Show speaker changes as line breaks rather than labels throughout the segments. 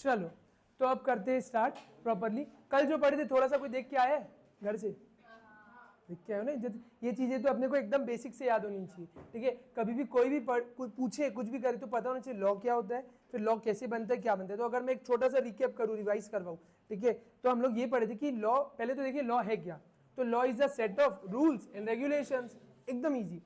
चलो तो अब करते हैं स्टार्ट प्रॉपरली। कल जो पढ़े थे थोड़ा सा कोई देख के आया है घर से? देख के आयो ना। ये चीजें तो अपने को एकदम बेसिक से याद होनी चाहिए, ठीक है। कभी भी कोई भी पूछे कुछ भी करे तो पता होना चाहिए लॉ क्या होता है, फिर लॉ कैसे बनता है, क्या बनता है। तो अगर मैं एक छोटा सा रिकेप करूँ, रिवाइज करवाऊँ, ठीक है, तो हम लोग ये पढ़े थे कि लॉ, पहले तो देखिए लॉ है क्या। तो law is a set of rules and regulations, एकदम ईजी।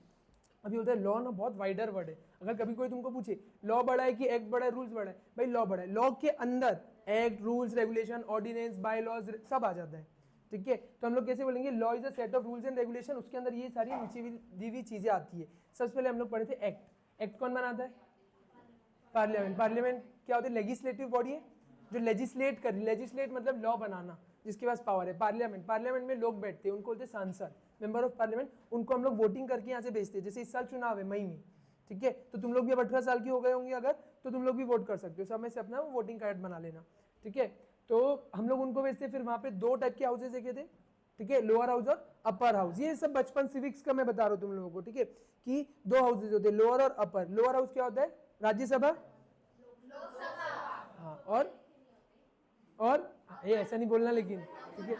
अभी होता है लॉ ना बहुत वाइडर वर्ड है। अगर कभी कोई तुमको पूछे लॉ बड़ा है कि एक्ट बड़ा है, रूल्स बड़ा है, भाई लॉ बड़ा है। लॉ के अंदर act, rules, regulation, ordinance, bylaws सब आ जाता है, ठीक है। तो हम लोग कैसे बोलेंगे, law is a set of rules and regulation, उसके अंदर ये सारी नीचे दी हुई चीजें आती है। सबसे पहले हम लोग पढ़े थे एक्ट। एक्ट कौन बनाता है? पार्लियामेंट। पार्लियामेंट क्या होती है? लेजिस्लेटिव बॉडी है जो लेजिस्लेट कर, लेजिस्लेट मतलब लॉ बनाना, जिसके पास पावर है। पार्लियामेंट, पार्लियामेंट में लोग बैठते हैं, उनको बोलते हैं सांसद, मेंबर ऑफ पार्लियामेंट। उनको हम लोग वोटिंग करके यहाँ से भेजते हैं। जैसे इस साल चुनाव है मई में, ठीक है, तो तुम लोग भी अब 18 साल की हो गए होंगे अगर, तो तुम लोग भी वोट कर सकते हो। समय से अपना वोटिंग कार्ड बना लेना, ठीक है। तो हम लोग उनको भेजते, फिर वहां पे दो टाइप के हाउसेज देखे थे, ठीक है, लोअर हाउस और अपर हाउस। ये सब बचपन सिविक्स का मैं बता रहा हूँ तुम लोगों को, ठीक है, कि दो हाउसेज होते हैं, लोअर और अपर। लोअर हाउस क्या होता है? राज्यसभा, हाँ, और ये ऐसा नहीं बोलना लेकिन, ठीक है।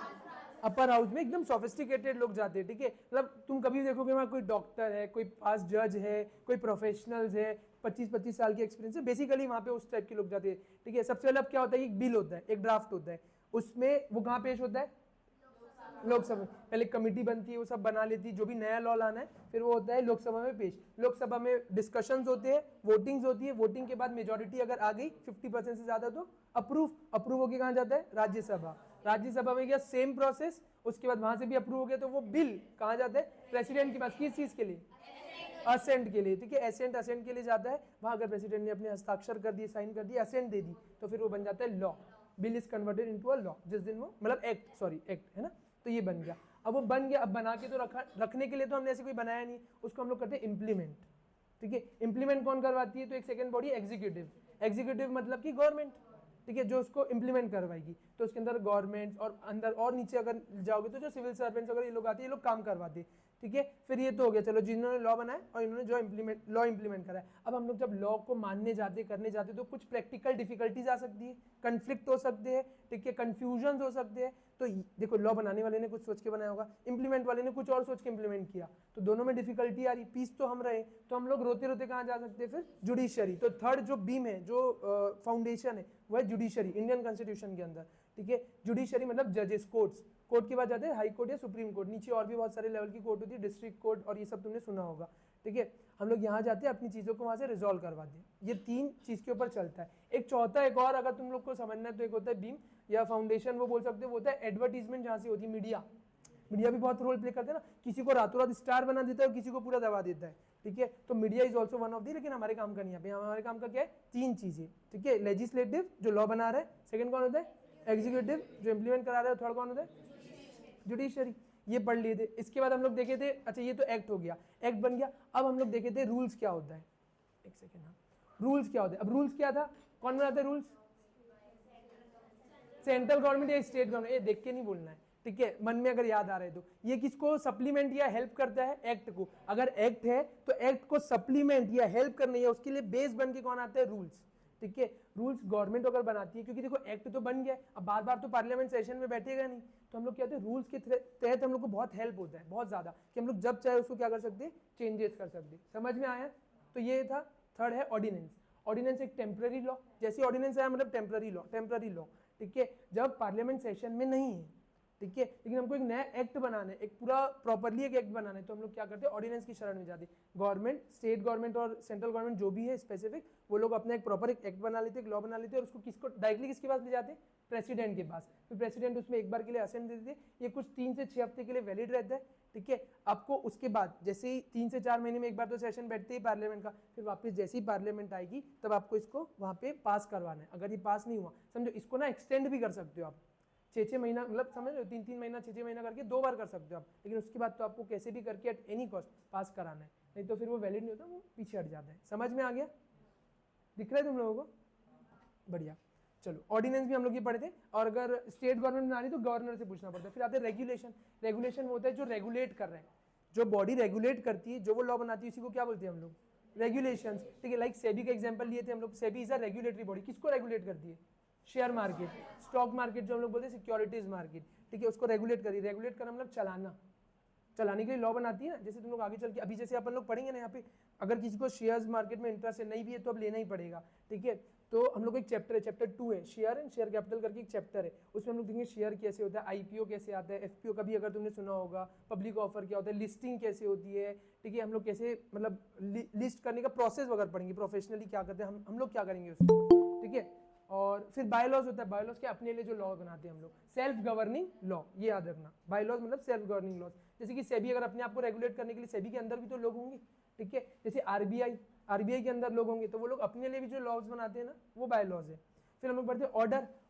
अपर हाउस में एकदम सोफिस्टिकेटेड लोग जाते हैं, ठीक है। मतलब तुम कभी देखोगे वहाँ कोई डॉक्टर है, कोई पास जज है, कोई प्रोफेशनल्स है, 25-25 साल की एक्सपीरियंस है, बेसिकली वहाँ पे उस टाइप के लोग जाते हैं, ठीक है। सबसे पहले अब क्या होता है, एक बिल होता है, एक ड्राफ्ट होता है, उसमें वो कहाँ पेश होता है? लोकसभा। पहले कमिटी बनती है, वो सब बना लेती है, जो भी नया लॉ लाना है, फिर वो होता है लोकसभा में पेश। लोकसभा में डिस्कशंस होते हैं, वोटिंग्स होती है, वोटिंग के बाद मेजोरिटी अगर आ गई 50% से ज्यादा तो अप्रूव। अप्रूव होके कहाँ जाता है? राज्यसभा। राज्यसभा में गया, सेम प्रोसेस, उसके बाद वहां से भी अप्रूव हो गया तो वो बिल कहाँ जाता है? प्रेसिडेंट के पास। किस चीज के लिए? असेंट के लिए, ठीक है। असेंट, असेंट के लिए जाता है वहां। अगर प्रेसिडेंट ने अपने हस्ताक्षर कर दिए, साइन कर दिए, असेंट दे दी, तो फिर वो बन जाता है law. Bill is converted into a law जिस दिन वो, मतलब एक्ट, सॉरी एक्ट है ना, तो ये बन गया। अब वो बन गया, अब बना के तो रखने के लिए तो हमने ऐसे कोई बनाया नहीं, उसको हम लोग करते हैं इम्प्लीमेंट, ठीक है। इम्प्लीमेंट कौन करवाती है? तो एक सेकंड बॉडी, एग्जीक्यूटिव। एग्जीक्यूटिव मतलब कि गवर्नमेंट, ठीक है, जो उसको इम्प्लीमेंट करवाएगी। तो उसके अंदर गवर्नमेंट और अंदर और नीचे अगर जाओगे तो जो सिविल सर्वेंट्स वगैरह ये लोग आते हैं, ये लोग काम करवाते हैं, ठीक है। फिर ये तो हो गया, चलो जिन्होंने लॉ बनाया और इन्होंने जो लॉ इंप्लीमेंट करा है। अब हम लोग जब लॉ को मानने जाते, करने जाते, तो कुछ प्रैक्टिकल डिफिकल्टीज आ सकती है, कंफ्लिक्ट हो सकते हैं, ठीक है, कंफ्यूजन हो सकते हैं। तो देखो, लॉ बनाने वाले ने कुछ सोच के बनाया होगा, इंप्लीमेंट वाले ने कुछ और सोच के इंप्लीमेंट किया, तो दोनों में डिफिकल्टी आ रही, पीस तो हम रहे, तो हम लोग रोते रोते कहाँ जा सकते हैं? फिर जुडिशरी। तो थर्ड जो बीम है, जो फाउंडेशन है, वो है जुडिशरी, इंडियन कॉन्स्टिट्यूशन के अंदर, ठीक है। जुडिशरी मतलब जजेस, कोर्ट्स। कोर्ट के बाद जाते हैं हाई कोर्ट या सुप्रीम कोर्ट, नीचे और भी बहुत सारे लेवल की कोर्ट होती है, डिस्ट्रिक्ट कोर्ट और ये सब तुमने सुना होगा, ठीक है। हम लोग यहाँ जाते हैं, अपनी चीज़ों को वहाँ से रिजॉल्व करवाते हैं। ये तीन चीज़ के ऊपर चलता है। एक चौथा, एक और अगर तुम लोग को समझना है तो एक होता है बीम या फाउंडेशन, वो बोल सकते हो, वो होता है एडवर्टीजमेंट, जहाँ से होती है मीडिया। मीडिया भी बहुत रोल प्ले करते हैं ना, किसी को रातों रात स्टार बना देता है, किसी को पूरा दबा देता है, ठीक है। तो media is also one of the, लेकिन हमारे काम का नहीं है। हमारे काम का क्या है? तीन चीजें, ठीक है। लेजिस्लेटिव जो लॉ बना रहा है, सेकंड कौन होता है? एग्जीक्यूटिव जो इंप्लीमेंट करा रहा है, थर्ड कौन होता है? जुडिशरी। ये पढ़ लिए थे। इसके बाद हम लोग देखे थे, अच्छा ये तो एक्ट हो गया, एक्ट बन गया। अब हम लोग देखे थे रूल्स क्या होता है। एक सेकेंड, हाँ, रूल्स क्या होता है। अब रूल्स क्या था, कौन बनाते हैं रूल्स? सेंट्रल गवर्नमेंट या स्टेट गवर्नमेंट। ये देख के नहीं बोलना है, ठीक है, मन में अगर याद आ रहा है तो। ये किसको सप्लीमेंट या हेल्प करता है? एक्ट को। अगर एक्ट है तो एक्ट को सप्लीमेंट या हेल्प करनी है, उसके लिए बेस बन के कौन आते हैं? रूल्स, ठीक है। रूल्स गवर्नमेंट अगर बनाती है, क्योंकि देखो एक्ट तो बन गया, अब बार बार तो पार्लियामेंट सेशन में बैठेगा नहीं, तो हम लोग क्या होते हैं, रूल्स के तहत हम लोग को बहुत हेल्प होता है, बहुत ज्यादा, कि हम लोग जब चाहे उसको क्या कर सकते हैं? चेंजेस कर सकते हैं। समझ में आया? तो ये था। थर्ड है ऑर्डिनेंस। ऑर्डिनेंस एक टेम्पररी लॉ, जैसे ऑर्डिनेंस आया मतलब टेम्पररी लॉ, टेम्पररी लॉ, ठीक है, जब पार्लियामेंट सेशन में नहीं है, ठीक है, लेकिन हमको एक नया एक्ट बनाना है, एक पूरा प्रॉपरली एक एक्ट बनाना है, तो हम लोग क्या करते हैं? ऑर्डिनेंस की शरण में जाते हैं। गवर्नमेंट, स्टेट गवर्नमेंट और सेंट्रल गवर्नमेंट जो भी है स्पेसिफिक, वो लोग अपना एक प्रॉपर एक एक्ट बना लेते हैं, एक लॉ बना लेते हैं, और उसको किसको डायरेक्टली किसके पास ले जाते हैं? प्रेसिडेंट के पास। फिर प्रेसिडेंट उसमें एक बार के लिए असेंट दे देते हैं। ये कुछ 3 से 6 हफ्ते के लिए वैलिड रहता है, ठीक है। आपको उसके बाद जैसे ही 3 से 4 महीने में एक बार तो सेशन बैठते ही पार्लियामेंट का, फिर वापस जैसे ही पार्लियामेंट आएगी तब आपको इसको वहां पे पास करवाना है। अगर ये पास नहीं हुआ, समझो इसको ना एक्सटेंड भी कर सकते हो आप, 6-6 महीना, मतलब समझ लो 3-3 महीना, 6-6 महीना करके 2 बार कर सकते हो आप, लेकिन उसके बाद तो आपको कैसे भी करके एट एनी कॉस्ट पास कराना है, नहीं तो फिर वो वैलिड नहीं होता, वो पीछे हट जाता है। समझ में आ गया? दिख रहा है तुम लोगों को? बढ़िया। चलो, ऑर्डिनेंस भी हम लोग ये पढ़े थे, और अगर स्टेट गवर्नमेंट बना रही तो गवर्नर से पूछना पड़ता है। फिर आते हैं रेगुलेशन। रेगुलेशन होता है जो रेगुलेट कर रहे हैं, जो बॉडी रेगुलेट करती है, जो वो लॉ बनाती है, उसी को क्या बोलते हैं हम लोग? रेगुलेशंस, ठीक है। लाइक सेबी का एग्जांपल लिए थे हम लोग। SEBI is a regulatory body, किसको रेगुलेट करती है? शेयर मार्केट, स्टॉक मार्केट जो हम लोग बोलते हैं सिक्योरिटीज मार्केट, ठीक है, उसको रेगुलेट करिए। रेगुलेट करना मतलब चलाने के लिए लॉ बनाती है ना, जैसे तुम लोग आगे चल के अभी जैसे अपन लोग पढ़ेंगे ना यहाँ पे, अगर किसी को शेयर्स मार्केट में इंटरेस्ट है, नहीं भी है तो अब लेना ही पड़ेगा, ठीक है। तो हम लोग एक चैप्टर है, चैप्टर 2 है, शेयर एंड शेयर कैपिटल करके एक चैप्टर है, उसमें हम लोग देखेंगे शेयर कैसे होता है, आईपीओ कैसे आता है, एफपीओ का भी अगर तुमने सुना होगा, पब्लिक ऑफर क्या होता है, लिस्टिंग कैसे होती है, ठीक है, हम लोग कैसे मतलब लिस्ट करने का प्रोसेस वगैरह पढ़ेंगे, प्रोफेशनली क्या करते हैं हम लोग क्या करेंगे उसको, ठीक है। और फिर बायलॉज होता है, बायलॉज के अपने लिए जो लॉ बनाते हैं हम लोग, सेल्फ गवर्निंग लॉ, ये याद रखना, बायलॉज मतलब सेल्फ गवर्निंग लॉज। जैसे कि सेबी अगर अपने आप को रेगुलेट करने के लिए, सेबी के अंदर भी तो लोग होंगे, ठीक है, जैसे आरबीआई के अंदर लोग होंगे, तो वो लोग अपने लिए भी जो लॉज बनाते हैं ना, वो बायलॉज है। फिर हम लोग पढ़ते हैं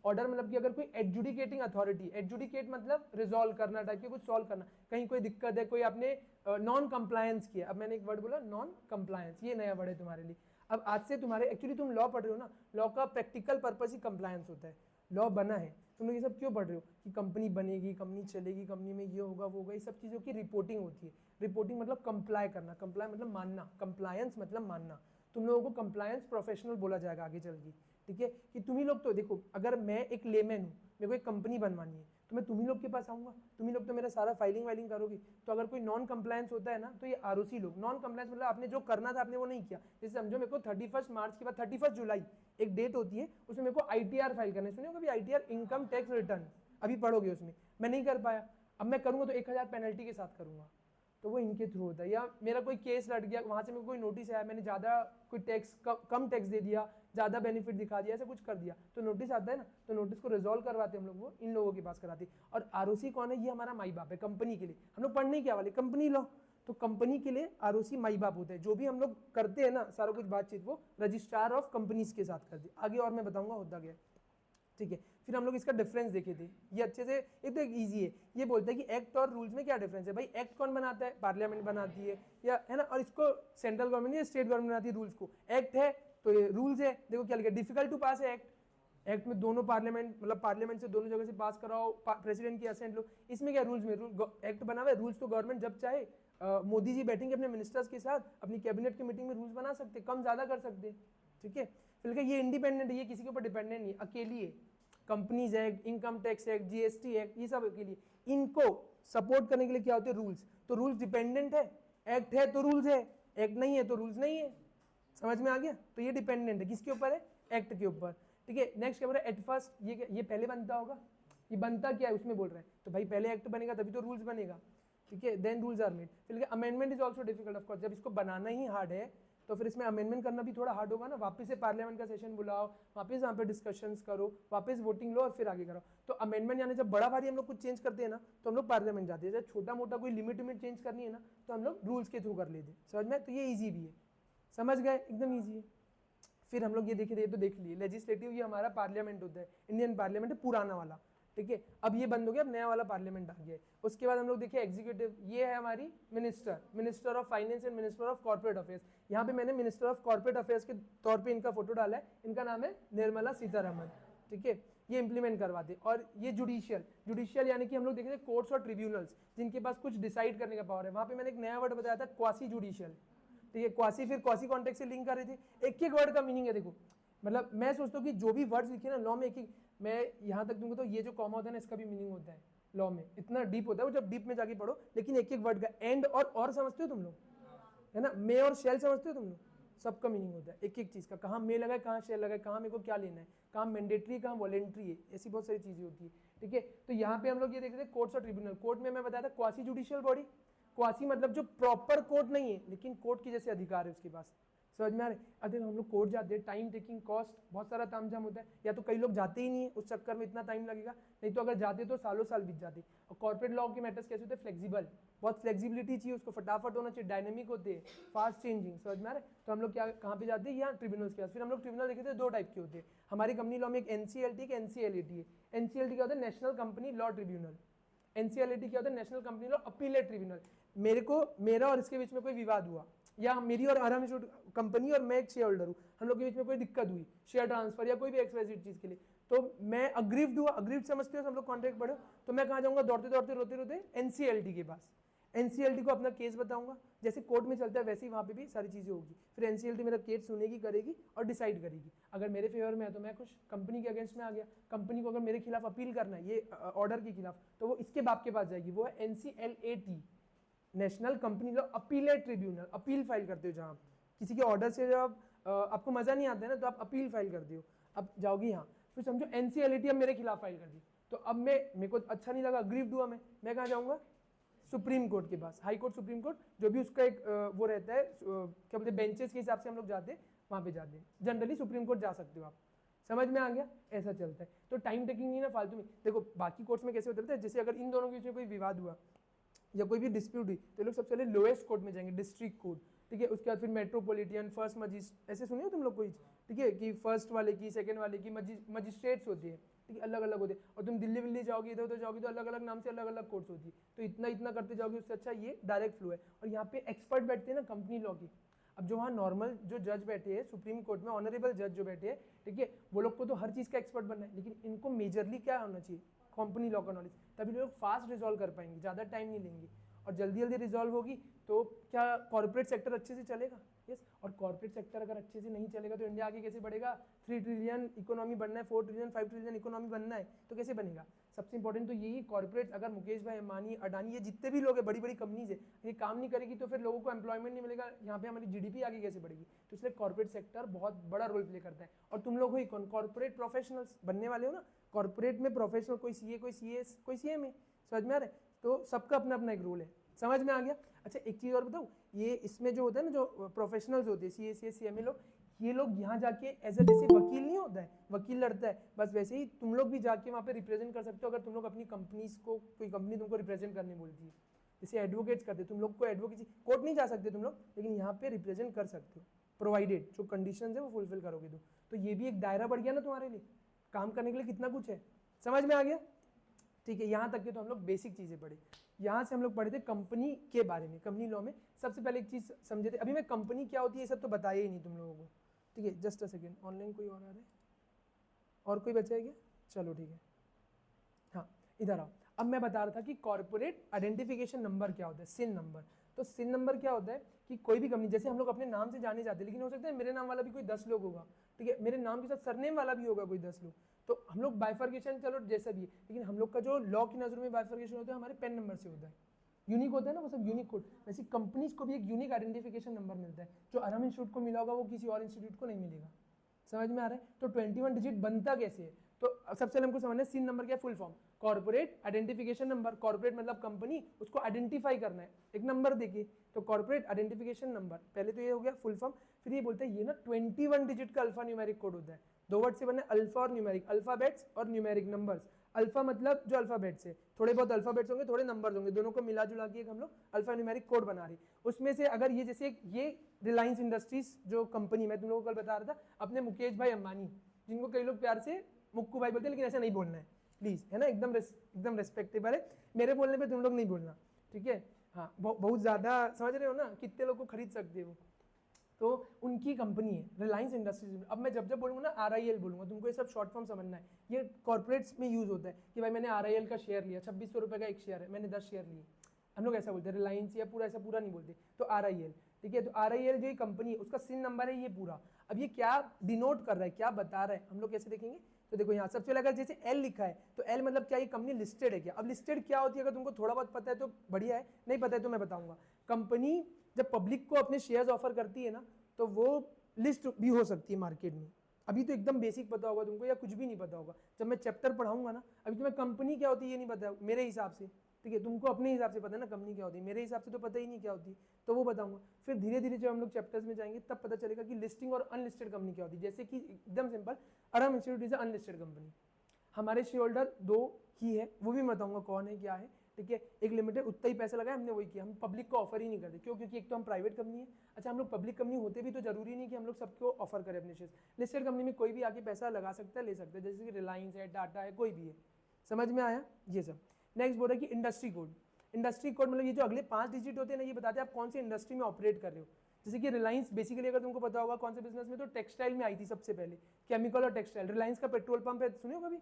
ऑर्डर मतलब कि अगर कोई एडजुडिकेटिंग अथॉरिटी, एडजुडिकेट मतलब रिजॉल्व करना, टाइप के कुछ सॉल्व करना, कहीं कोई दिक्कत है, कोई आपने नॉन कंप्लायंस किया, अब मैंने एक वर्ड बोला नॉन कंप्लायंस, ये नया वर्ड है तुम्हारे लिए। अब आज से तुम्हारे एक्चुअली तुम लॉ पढ़ रहे हो ना, लॉ का प्रैक्टिकल पर्पस ही कंप्लायंस होता है। लॉ बना है, तुम लोग ये सब क्यों पढ़ रहे हो कि कंपनी बनेगी, कंपनी चलेगी, कंपनी में ये होगा वो होगा, ये सब चीज़ों की रिपोर्टिंग होती है। रिपोर्टिंग मतलब कंप्लाई करना, कंप्लाई मतलब मानना, कंप्लायंस मतलब मानना। तुम लोगों को कंप्लायंस प्रोफेशनल बोला जाएगा आगे चल के, ठीक है। कि तुम ही लोग तो देखो, अगर मैं एक लेमैन हूँ, मेरे को एक कंपनी बनवानी है, तो मैं तुम ही लोग के पास आऊँगा, तुम ही लोग तो मेरा सारा फाइलिंग वाइलिंग करोगे। तो अगर कोई नॉन कंप्लायंस होता है ना, तो ये आरओसी लोग, नॉन कंप्लायंस मतलब आपने जो करना था आपने वो नहीं किया। जैसे समझो मेरे को 31 मार्च के बाद 31 जुलाई एक डेट होती है, उसमें मेरे को आईटीआर फाइल करना है, सुनिए कभी आईटीआर, इनकम टैक्स रिटर्न, अभी पढ़ोगे उसमें, मैं नहीं कर पाया, अब मैं करूँगा तो 1000 पेनल्टी के साथ करूँगा, तो वो इनके थ्रू होता है। या मेरा कोई केस लड़ गया, वहाँ से मेरे को कोई नोटिस आया, मैंने ज़्यादा कोई टैक्स कम टैक्स दे दिया, ज़्यादा बेनिफिट दिखा दिया, ऐसा कुछ कर दिया, तो नोटिस आता है ना, तो नोटिस को रिजॉल्व करवाते हम लोग, वो इन लोगों के पास कराते। और आरओसी कौन है, ये हमारा माई बाप है कंपनी के लिए। हम लोग पढ़ने क्या वाले, कंपनी लॉ, तो कंपनी के लिए आरओसी माई बाप होता है। जो भी हम लोग करते हैं ना सारा कुछ बातचीत, वो रजिस्ट्रार ऑफ कंपनीज के साथ करते। आगे और मैं बताऊंगा होता क्या, ठीक है। फिर हम लोग इसका डिफरेंस देखे थे, ये अच्छे से, ये तो एक ईजी है, ये बोलता है कि एक्ट और रूल्स में क्या डिफरेंस है। भाई एक्ट कौन बनाता है, पार्लियामेंट बनाती है, या है ना, और इसको सेंट्रल गवर्नमेंट या स्टेट गवर्नमेंट बनाती है रूल्स को। एक्ट है तो ये रूल्स है, देखो क्या लिखा है, डिफिकल्ट टू पास है एक्ट, एक्ट में दोनों पार्लियामेंट मतलब पार्लियामेंट से दोनों जगह से पास कराओ, प्रेसिडेंट की असेंट लो। इसमें क्या रूल्स में एक्ट बना हुआ है, रूल्स तो गवर्नमेंट जब चाहे मोदी जी बैठेंगे अपने मिनिस्टर्स के साथ अपनी कैबिनेट की मीटिंग में रूल्स बना सकते, कम ज्यादा कर सकते, ठीक है। फिर ये इंडिपेंडेंट है, ये किसी के ऊपर डिपेंडेंट नहीं है, अकेली है। Companies act, income tax act, GST act, ये सब के लिए इनको सपोर्ट करने के लिए क्या होते हैं, रूल्स। तो रूल्स डिपेंडेंट है, एक्ट है तो रूल्स है, एक्ट नहीं है तो रूल्स नहीं है, समझ में आ गया। तो ये डिपेंडेंट है, किसके ऊपर है, एक्ट के ऊपर, ठीक है। नेक्स्ट क्या बोल रहा है, एट फर्स्ट, ये पहले बनता होगा, ये बनता क्या है उसमें बोल रहे हैं, तो भाई पहले एक्ट बनेगा तभी तो रूल्स बनेगा, ठीक है। Then rules are made. फिर amendment is also difficult of course, जब इसको बनाना ही हार्ड है तो फिर इसमें अमेंडमेंट करना भी थोड़ा हार्ड होगा ना। वापस से पार्लियामेंट का सेशन बुलाओ, वापस वहाँ पे डिस्कशंस करो, वापस वोटिंग लो और फिर आगे करो। तो अमेंडमेंट यानी जब बड़ा भारी हम लोग कुछ चेंज करते हैं ना, तो हम लोग पार्लियामेंट जाते हैं। जब छोटा मोटा कोई लिमिट चेंज करनी है ना, तो हम लोग रूल्स के थ्रू कर लेते हैं, समझ में। तो ये ईजी भी है, समझ गए, एकदम ईजी है। फिर हम लोग ये देखे तो देख लिए, लेजिस्लेटिव ये हमारा पार्लियामेंट होता है, इंडियन पार्लियामेंट है पुराना वाला, ठीक है। अब ये बंद हो गया, अब नया वाला पार्लियामेंट आ गया है। उसके बाद हम लोग देखे एग्जीक्यूटिव, ये है हमारी minister of finance and minister of corporate affairs. यहाँ पे मैंने मिनिस्टर ऑफ कॉर्पोरेट अफेयर्स के तौर पे इनका फोटो डाला है, इनका नाम है निर्मला सीतारमण, ठीक है। ये इंप्लीमेंट करवाते। और ये जुडिशियल यानी कि हम लोग देखे कोर्ट्स और ट्रिब्यूनल्स जिनके पास कुछ डिसाइड करने का पावर है। वहाँ पे मैंने एक नया वर्ड बताया था, क्वासी जुडिशियल, ठीक है। क्वासी फिर क्वासी कॉन्टेक्स्ट से लिंक कर रही थी। एक वर्ड का मीनिंग है, देखो मतलब मैं सोचता हूँ कि जो भी वर्ड्स लिखे ना लॉ में, एक मैं यहाँ तक दूंगा तो ये जो कॉमा होता है ना, इसका भी मीनिंग होता है लॉ में, इतना डीप होता है वो, जब डीप में जाके पढ़ो। लेकिन एक वर्ड का एंड और समझते हो तुम लोग, है ना, मे और शेल समझते हो तुम लोग, सबका मीनिंग होता है एक चीज का, कहाँ मे लगा, कहाँ शेल लगा, कहाँ मेरे को क्या लेना है, कहाँ मैंडेटरी है, कहाँ वॉलेंट्री है, ऐसी बहुत सारी चीजें होती है, ठीक है। तो यहाँ पे हम लोग ये देख रहे थे कोर्ट्स और ट्रिब्यूनल। कोर्ट में मैं बताया था क्वासी जुडिशियल बॉडी, क्वासी मतलब जो प्रॉपर कोर्ट नहीं है लेकिन कोर्ट की जैसे अधिकार है उसके पास, समझ में आ रहे। अगर हम लोग कोर्ट जाते हैं, टाइम टेकिंग, कॉस्ट, बहुत सारा तामझाम होता है, या तो कई लोग जाते ही नहीं है, उस चक्कर में इतना टाइम लगेगा, नहीं तो अगर जाते तो सालों साल बीत जाते। और कॉर्पोरेट लॉ के मैटर्स कैसे होते हैं, फ्लेक्सिबल, बहुत फ्लेक्सिबिलिटी चाहिए उसको, फटाफट होना चाहिए, डायनेमिक होते हैं, फास्ट चेंजिंग, समझ में आ रहे। तो हम लोग क्या कहाँ पे जाते हैं, यहाँ ट्रिब्यूनल्स के पास। फिर हम लोग ट्रिब्यूनल देखे थे, दो टाइप के होते हैं हमारी कंपनी लॉ में, एक एनसीएलटी, एक एनसीएलएटी है। एनसीएलटी क्या होता है, national company law tribunal. NCLAT क्या होता है, national company law appellate tribunal. मेरा और इसके बीच में कोई विवाद हुआ, या मेरी और आराम कंपनी और मैं एक शेयर होल्डर हूँ, हम लोग के बीच में कोई दिक्कत हुई, शेयर ट्रांसफर या कोई भी एक्सवाइजेड चीज के लिए, तो मैं अग्रीव्ड हुआ, अग्रीव्ड समझते हो सब लोग, कॉन्ट्रैक्ट पढ़ो, तो मैं कहाँ जाऊँगा, दौड़ते दौड़ते रोते रोते एनसीएलटी के पास। एनसीएलटी को अपना केस बताऊंगा, जैसे कोर्ट में चलता है वैसे ही वहाँ पे भी सारी चीज़ें होगी। फिर एनसीएलटी मेरा केस सुनेगी, करेगी और डिसाइड करेगी। अगर मेरे फेवर में है तो मैं खुश, कंपनी के अगेंस्ट में आ गया। कंपनी को अगर मेरे खिलाफ अपील करना है ये ऑर्डर के खिलाफ, तो वो इसके बाप के पास जाएगी, वो है NCLAT, national company law appellate tribunal. Appeal file करते हो जहाँ किसी के ऑर्डर से जब आपको मजा नहीं आता है ना, तो आप अपील फाइल करते हो। अब जाओगी यहाँ, फिर समझो NCLAT अब मेरे खिलाफ फाइल कर दी, तो अब मेरे को अच्छा नहीं लगा, अग्रीव्ड हुआ मैं कहाँ जाऊँगा? सुप्रीम कोर्ट के पास, हाई कोर्ट, सुप्रीम कोर्ट, जो भी उसका एक वो रहता है, क्या बोलते हैं, बेंचेस के हिसाब से हम लोग जाते हैं, वहाँ पे जाते हैं। जनरली सुप्रीम कोर्ट जा सकते हो आप। समझ में आ गया? ऐसा चलता है। तो टाइम टेकिंग नहीं ना फालतू में। देखो बाकी कोर्ट्स में कैसे होता है, जैसे अगर इन दोनों के बीच में कोई विवाद हुआ या कोई भी डिस्प्यूट हुई, तो लोग सबसे पहले लोएस्ट कोर्ट में जाएंगे, डिस्ट्रिक्ट कोर्ट, ठीक है। उसके बाद फिर मेट्रोपॉलिटन, फर्स्ट मजिस्ट्रेट, ऐसे सुनिए तुम लोग कोई, ठीक है, कि फर्स्ट वाले की, सेकंड वाले की मजिस्ट्रेट्स होती है, ठीक है, अलग अलग होते हैं। और तुम दिल्ली विल्ली जाओगे, इधर उधर जाओगे, तो अलग अलग नाम से अलग अलग कोर्ट्स होती है। तो इतना इतना करते जाओगे, उससे अच्छा ये डायरेक्ट फ्लो है। और यहाँ पे एक्सपर्ट बैठते हैं ना कंपनी लॉ की। अब जो वहाँ नॉर्मल जो जज बैठे हैं सुप्रीम कोर्ट में, ऑनरेबल जज जो बैठे हैं, ठीक है, वो लोग को तो हर चीज़ का एक्सपर्ट बनना है, लेकिन इनको मेजरली क्या होना चाहिए? कंपनी लॉ का नॉलेज। तभी लोग फास्ट रिजॉल्व कर पाएंगे, ज़्यादा टाइम नहीं लेंगे और जल्दी जल्दी रिजॉल्व होगी। तो क्या कॉर्पोरेट सेक्टर अच्छे से चलेगा? यस। और कॉर्पोरेट सेक्टर अगर अच्छे से नहीं चलेगा तो इंडिया आगे कैसे बढ़ेगा? 3 ट्रिलियन इकोनॉमी बनना है, 4 ट्रिलियन 5 ट्रिलियन इकोनॉमी बनना है, तो कैसे बनेगा? सबसे इंपॉर्टेंट तो यही, कॉर्पोरेट, अगर मुकेश भाई अंबानी, अडानी, ये जितने भी लोग हैं, बड़ी बड़ी कंपनीज है, ये काम नहीं करेगी तो फिर लोगों को एम्प्लॉयमेंट नहीं मिलेगा, यहाँ पे हमारी जीडीपी आगे कैसे बढ़ेगी? तो इसलिए कॉर्पोरेट सेक्टर बहुत बड़ा रोल प्ले करता है। और तुम लोग ही कौन? कॉर्पोरेट प्रोफेशनल्स बनने वाले हो ना, कॉर्पोरेट में प्रोफेशनल, कोई सीए, कोई सीएस, कोई सीएमए, समझ में आ रहा है? तो सबका अपना अपना एक रोल है, समझ में आ गया? अच्छा एक चीज़ और बताऊँ, ये इसमें जो होता है ना, जो प्रोफेशनल्स होते हैं, सीए सीएमए लोग, ये लोग यहाँ जाके एज ए, जैसे वकील नहीं होता है, वकील लड़ता है, बस वैसे ही तुम लोग भी जाके वहाँ पे रिप्रेजेंट कर सकते हो। अगर तुम लोग अपनी कंपनीज को, कोई कंपनी तुमको रिप्रेजेंट करने बोलती है, जैसे एडवोकेट्स करते, तुम लोग को एडवोकेसी, कोर्ट नहीं जा सकते तुम लोग, लेकिन यहाँ पे रिप्रेजेंट कर सकते हो, प्रोवाइडेड जो कंडीशन है वो फुलफिल करोगे तो ये भी एक दायरा बढ़ गया ना तुम्हारे लिए, काम करने के लिए कितना कुछ है। समझ में आ गया? ठीक है, यहाँ तक के तो हम लोग बेसिक चीज़ें पढ़े। यहाँ से हम लोग पढ़े थे कंपनी के बारे में, कंपनी लॉ में सबसे पहले एक चीज़ समझे थे। अभी मैं कंपनी क्या होती है ये सब तो बताया ही नहीं तुम लोगों को, ठीक है। जस्ट अ सेकेंड, ऑनलाइन कोई और आ रहा है? और कोई बचा है क्या? चलो ठीक है, हाँ इधर आओ। अब मैं बता रहा था कि कॉर्पोरेट आइडेंटिफिकेशन नंबर क्या होता है, सिन नंबर। तो सिन नंबर क्या होता है कि कोई भी कंपनी, जैसे हम लोग अपने नाम से जाने जाते हैं, लेकिन हो सकता है मेरे नाम वाला भी कोई 10 लोग होगा, ठीक है, मेरे नाम के साथ सरनेम वाला भी होगा कोई 10 लोग। तो हम लोग बाइफर्केशन चलो जैसा भी है, लेकिन हम लोग का जो लॉ की नज़र में बाइफर्केशन होता है हमारे पेन नंबर से होता है, यूनिक होता है ना, वो सब यूनिक कोड। वैसे कंपनीज को भी एक यूनिक आइडेंटिफिकेशन नंबर मिलता है, जो अरहम इंस्टीट्यूट को मिला होगा वो किसी और इंस्टीट्यूट को नहीं मिलेगा। समझ में आ रहा है? तो 21 डिजिट बनता कैसे है? तो सबसे पहले हमको समझना है सिन नंबर क्या, full form corporate identification number. Corporate मतलब कंपनी, उसको आइडेंटिफाई करना है एक नंबर देके, तो कॉर्पोरेट आइडेंटिफिकेशन नंबर, पहले तो ये हो गया फुल फॉर्म। फिर ये बोलते हैं ये ना 21 डिजिट का अल्फा न्यूमेरिक कोड होता है। 2 वर्ड से बना अल्फा और न्यूमेरिक, अल्फाबेट्स और न्यूमेरिक नंबर्स। अल्फा मतलब जो अल्फाबेट्स है, थोड़े बहुत अल्फाबेट्स होंगे, थोड़े नंबर्स होंगे, दोनों को मिला जुला के हम लोग अल्फा न्यूमेरिक कोड बना रही। उसमें से अगर ये जैसे ये रिलायंस इंडस्ट्रीज जो कंपनी मैं तुम लोगों को कल बता रहा था, अपने मुकेश भाई अंबानी, जिनको कई लोग प्यार से मुक्कू भाई बोलते हैं, लेकिन ऐसा नहीं बोलना है प्लीज, है ना, एकदम रेस्पेक्टेबल है। मेरे बोलने पे तुम लोग नहीं बोलना, ठीक है? हाँ, बहुत ज्यादा समझ रहे हो ना, कितने लोग को खरीद सकते हो। तो उनकी कंपनी है रिलायंस इंडस्ट्रीज। अब मैं जब बोलूँगा ना RIL बोलूँगा, तुमको ये सब शॉर्ट फॉर्म समझना है। ये कॉर्पोरेट्स में यूज होता है कि भाई मैंने RIL का शेयर लिया, 2600 रुपये का एक शेयर है, मैंने 10 शेयर लिए, हम लोग ऐसा बोलते हैं। रिलायंस या पूरा ऐसा पूरा नहीं बोलते, तो RIL, ठीक है। तो RIL जो कंपनी है उसका सिन नंबर है ये पूरा। अब ये क्या डिनोट कर रहा है, क्या बता रहा है, हम लोग कैसे देखेंगे? तो देखो यहाँ सबसे पहले अगर जैसे L लिखा है, तो L मतलब क्या, ये कंपनी लिस्टेड है क्या? अब लिस्टेड क्या होती है, अगर तुमको थोड़ा बहुत पता है तो बढ़िया है, नहीं पता है तो मैं बताऊंगा। कंपनी जब पब्लिक को अपने शेयर्स ऑफर करती है ना, तो वो लिस्ट भी हो सकती है मार्केट में। अभी तो एकदम बेसिक पता होगा तुमको, या कुछ भी नहीं पता होगा, जब मैं चैप्टर पढ़ाऊंगा ना। अभी तुम्हें कंपनी क्या होती है ये नहीं पता मेरे हिसाब से, ठीक है, तुमको अपने हिसाब से पता है ना कंपनी क्या होती है, मेरे हिसाब से तो पता ही नहीं क्या होती है, तो वो बताऊंगा। फिर धीरे धीरे जब हम लोग चैप्टर्स में जाएंगे तब पता चलेगा कि लिस्टिंग और अनलिस्टेड कंपनी क्या होती है। जैसे कि एकदम simple, Arham institute is unlisted company, हमारे शेयर होल्डर 2 ही है, वो भी बताऊंगा कौन है क्या है, ठीक है। एक लिमिटेड उतना ही पैसा लगाया हमने, वही किया, हम पब्लिक को ऑफर ही नहीं करते। क्यों? क्योंकि एक तो हम प्राइवेट कंपनी है। अच्छा, हम लोग पब्लिक कंपनी होते भी तो जरूरी नहीं कि हम लोग सबको ऑफर करें अपने शेयर। लिस्टेड कंपनी में कोई भी आके पैसा लगा सकता है, ले सकता है, जैसे कि रिलायंस है, टाटा है, कोई भी है। समझ में आया ये सब? नेक्स्ट बोल रहा है कि इंडस्ट्री कोड। इंडस्ट्री कोड मतलब ये जो अगले 5 डिजिट होते हैं ना, ये बताते हैं आप कौन सी इंडस्ट्री में ऑपरेट कर रहे हो। जैसे कि रिलायंस बेसिकली अगर तुमको पता होगा कौन से बिजनेस में, तो टेक्सटाइल में आई थी सबसे पहले, केमिकल और टेक्सटाइल। रिलायंस का पेट्रोल पंप है, सुनियो कभी,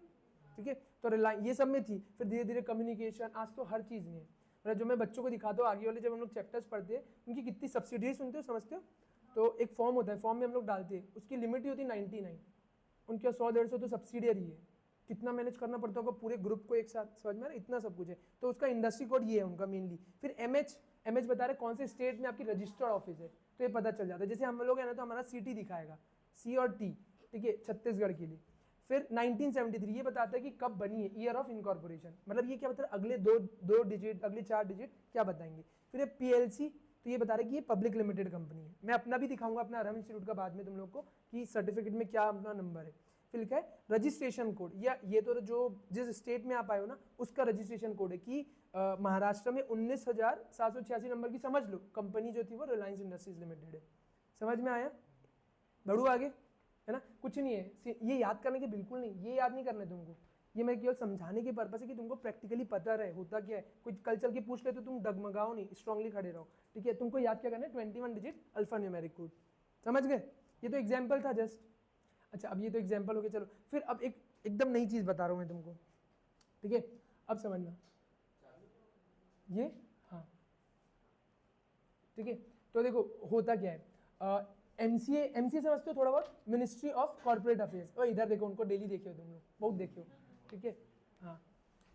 ठीक है। तो रिलायंस ये सब में थी, फिर धीरे धीरे कम्युनिकेशन, आज तो हर चीज़ में है। मतलब जो मैं बच्चों को दिखाता हूँ आगे वाले जब हम लोग चैप्टर्स पढ़ते हैं उनकी कितनी सब्सिडीज सुनते हो, समझते हो? तो एक फॉर्म होता है, फॉर्म में हम लोग डालते हैं, उसकी लिमिट ही होती है 99, उनके 100-150 तो सब्सिडियरी है। कितना मैनेज करना पड़ता होगा पूरे ग्रुप को एक साथ, समझ में आ रहा है? इतना सब कुछ है। तो उसका इंडस्ट्री कोड ये है उनका मेनली। फिर एमएच बता रहे कौन से स्टेट में आपकी रजिस्टर्ड ऑफिस है, तो ये पता चल जाता है। जैसे हम लोग है ना तो हमारा सिटी दिखाएगा, सी और टी, ठीक है, छत्तीसगढ़ के लिए। फिर 1973 ये बताता है कि कब बनी है, ईयर ऑफ इनकॉर्पोरेशन, मतलब ये क्या बता रहा है, अगले दो डिजिट, अगले 4 डिजिट क्या बताएंगे। फिर ये पीएलसी, तो ये बता रहे कि ये पब्लिक लिमिटेड कंपनी है। मैं अपना भी दिखाऊंगा, अपना अरहम इंस्टीट्यूट का बाद में तुम लोग को, कि सर्टिफिकेट में क्या अपना नंबर है। फिर लिखा है रजिस्ट्रेशन कोड, या ये तो जो जिस स्टेट में आप आए हो ना उसका रजिस्ट्रेशन कोड है कि महाराष्ट्र में 19,786 नंबर की, समझ लो कंपनी जो थी वो रिलायंस इंडस्ट्रीज लिमिटेड है। समझ में आया? बढ़ू आगे, है ना? कुछ नहीं है, ये याद करने के बिल्कुल नहीं, ये याद नहीं करना है तुमको, ये मैं केवल समझाने के पर्पस है कि तुमको प्रैक्टिकली पता रहे होता क्या है। कुछ कल चल के पूछ ले तो तुम डगमगाओ नहीं, स्ट्रांगली खड़े रहो, ठीक है? तुमको याद क्या करना है, 21 डिजिट अल्फा न्यूमेरिक कोड। समझ गए? ये तो एग्जाम्पल था जस्ट। अच्छा, अब ये तो एग्जाम्पल हो गया, चलो फिर अब एकदम नई चीज़ बता रहा हूँ मैं तुमको, ठीक है? अब समझना ये, हाँ ठीक है। तो देखो होता क्या है, एमसीए समझते हो थोड़ा बहुत, मिनिस्ट्री ऑफ कॉर्पोरेट अफेयर्स। और इधर देखो, उनको डेली देखे हो तुम लोग, बहुत देखे हो, ठीक है? हाँ,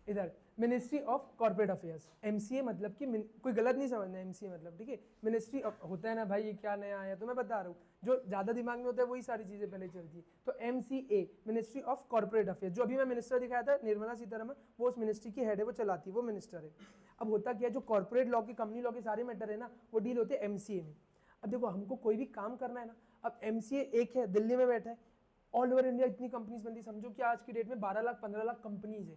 इधर ministry of corporate affairs, MCA मतलब कि कोई गलत नहीं समझना, एमसीए मतलब, ठीक है, मिनिस्ट्री ऑफ, होता है ना भाई, ये क्या नया आया, तो मैं बता रहा हूँ, जो ज़्यादा दिमाग में होता है वही सारी चीज़ें पहले चलती है। तो MCA, ministry of corporate affairs, जो अभी मैं मिनिस्टर दिखाया था निर्मला सीतारमण, वो उस मिनिस्ट्री की हेड है, वो चलाती है, वो मिनिस्टर है। अब होता क्या है, जो कॉर्पोरेट लॉ के, कंपनी लॉ के सारे मैटर है ना, वो डील होते हैं एमसीए में। अब देखो हमको कोई भी काम करना है ना, अब एमसीए एक है दिल्ली में बैठा है, ऑल ओवर इंडिया इतनी कंपनीज बनती, समझो कि आज की डेट में 12 लाख 15 लाख कंपनीज है,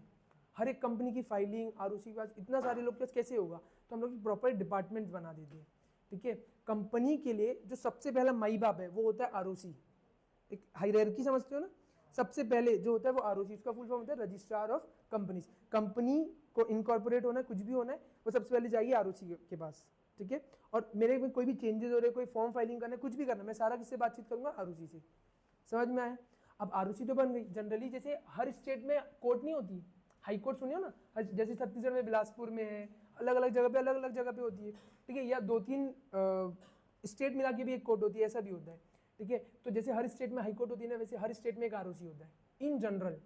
हर एक कंपनी की फाइलिंग, आरओसी के पास इतना सारे लोग के पास कैसे होगा, तो हम लोग प्रॉपर डिपार्टमेंट्स बना देते हैं, ठीक है? कंपनी के लिए जो सबसे पहला माई बाप है वो होता है आरओसी, एक हायरार्की समझते हो ना, सबसे पहले जो होता है वो आरओसी, उसका फुल फॉर्म होता है रजिस्ट्रार ऑफ कंपनीज। कंपनी को इनकॉर्पोरेट होना है, कुछ भी होना है, वो सबसे पहले जाइए आरओसी के पास, ठीक है? और मेरे में कोई भी चेंजेस हो रहे, कोई फॉर्म फाइलिंग करना है, कुछ भी करना, मैं सारा किससे बातचीत करूंगा, आरओसी से। समझ में आया? अब आरओसी तो बन गई, जनरली जैसे हर स्टेट में कोर्ट नहीं होती, हाई कोर्ट सुनियो ना, जैसे छत्तीसगढ़ में बिलासपुर में है, अलग अलग जगह पे होती है, ठीक है? या 2-3 स्टेट मिला के भी एक कोर्ट होती है, ऐसा भी होता है, ठीक है? तो जैसे हर स्टेट में हाई कोर्ट होती है ना, वैसे हर स्टेट में एक आरओसी होता है, इन जनरल।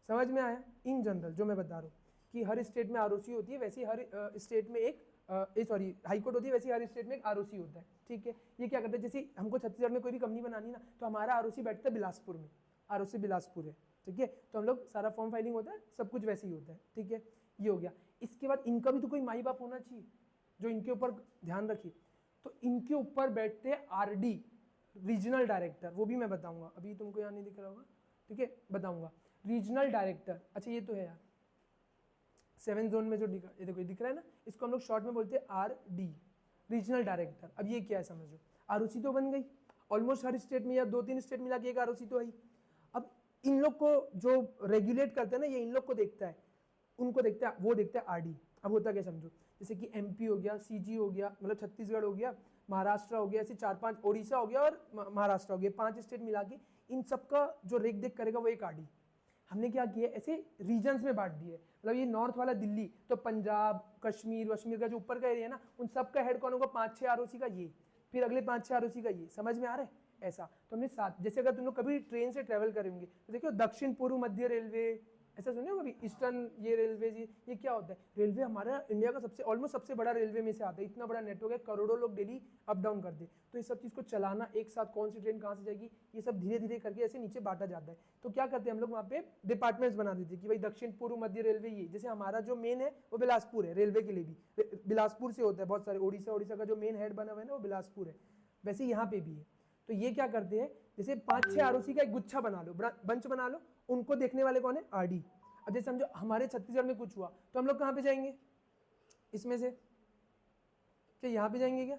समझ में आया? इन जनरल जो मैं बता रहा हूँ कि हर स्टेट में आरओसी होती है, वैसे हर स्टेट में एक सॉरी हाई कोर्ट होती है, वैसे हर स्टेट में एक आरओसी होता है, ठीक है? ये क्या करते हैं, जैसे हमको छत्तीसगढ़ में कोई भी कंपनी बनानी ना, तो हमारा आरओसी बैठता है बिलासपुर में, आरओसी बिलासपुर है, ठीक है? तो हम लोग सारा फॉर्म फाइलिंग होता है, सब कुछ वैसे ही होता है, ठीक है? ये हो गया। इसके बाद इनका भी तो कोई माई बाप होना चाहिए जो इनके ऊपर ध्यान रखिए, तो इनके ऊपर बैठते हैं आरडी, रीजनल डायरेक्टर, वो भी मैं बताऊंगा, अभी तुमको यहाँ नहीं दिख रहा होगा, ठीक है? बताऊंगा रीजनल डायरेक्टर। अच्छा ये तो है यार 7 जोन में जो ये देखो ये दिख रहा है ना, इसको हम लोग शॉर्ट में बोलते हैं आरडी, रीजनल डायरेक्टर। अब ये क्या है समझो, आरओसी तो बन गई, ऑलमोस्ट हर स्टेट में या 2-3 स्टेट मिला के एक आरओसी तो है। अब इन लोग को जो रेगुलेट करते हैं ना, ये इन लोग को देखता है, उनको देखता है, वो देखता है आरडी। अब होता क्या समझो, जैसे कि एमपी हो गया, सीजी हो गया, मतलब छत्तीसगढ़ हो गया, महाराष्ट्र हो गया, ऐसे 4-5, ओडिशा हो गया और महाराष्ट्र हो गया, 5 स्टेट मिला के इन सबका जो रेख देख करेगा वो एक आरडी। हमने क्या किया, ऐसे रीजन्स में बांट दिए, मतलब ये नॉर्थ वाला दिल्ली, तो पंजाब, कश्मीर वश्मीर का जो ऊपर का एरिया है ना, उन सब का हेड कौन होगा, 5-6 आरओसी का ये, फिर अगले 5-6 आरओसी का ये। समझ में आ रहा है? ऐसा तो हमने 7, जैसे अगर तुम लोग कभी ट्रेन से ट्रेवल करेंगे तो देखो दक्षिण पूर्व मध्य रेलवे, ऐसा सुनिए कभी ईस्टर्न ये रेलवे जी, ये क्या होता है, रेलवे हमारा इंडिया का सबसे ऑलमोस्ट सबसे बड़ा रेलवे में से आता है, इतना बड़ा नेटवर्क है, करोड़ों लोग डेली अप डाउन करते हैं, तो ये सब चीज़ को चलाना एक साथ, कौन सी ट्रेन कहाँ से जाएगी, ये सब धीरे धीरे करके ऐसे नीचे बांटा जाता है। तो क्या करते हैं हम लोग वहाँ पे डिपार्टमेंट्स बना देते हैं कि भाई दक्षिण पूर्व मध्य रेलवे, ये जैसे हमारा जो मेन है वो बिलासपुर है, रेलवे के लिए भी बिलासपुर से होता है, बहुत सारे उड़ीसा का जो मेन हेड बना हुआ है ना वो बिलासपुर है, वैसे यहाँ पे भी है। तो ये क्या करते हैं, जैसे 5-6 आरओसी का एक गुच्छा बना लो, बंच बना लो, उनको देखने वाले कौन है, आरडी। अब जैसे समझो हमारे छत्तीसगढ़ में कुछ हुआ तो हम लोग कहाँ पे जाएंगे, इसमें से क्या यहाँ पे जाएंगे, क्या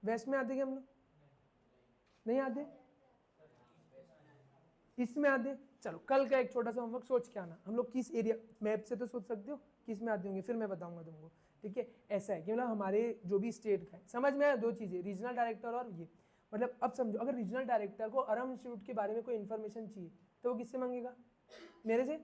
वेस्ट में आते क्या हम लोग, नहीं आते, इसमें आते। चलो कल का एक छोटा सा होमवर्क सोच के आना, हम लोग किस एरिया, मैप से तो सोच सकते हो किस में आते होंगे, फिर मैं बताऊंगा तुमको, ठीक है? ऐसा है कि मतलब हमारे जो भी स्टेट का है, समझ में आया, 2 चीज़ें, रीजनल डायरेक्टर और ये, मतलब अब समझो अगर रीजनल डायरेक्टर को अरहम इंस्टीट्यूट के बारे में कोई इन्फॉर्मेशन चाहिए तो वो किससे मांगेगा, मेरे से,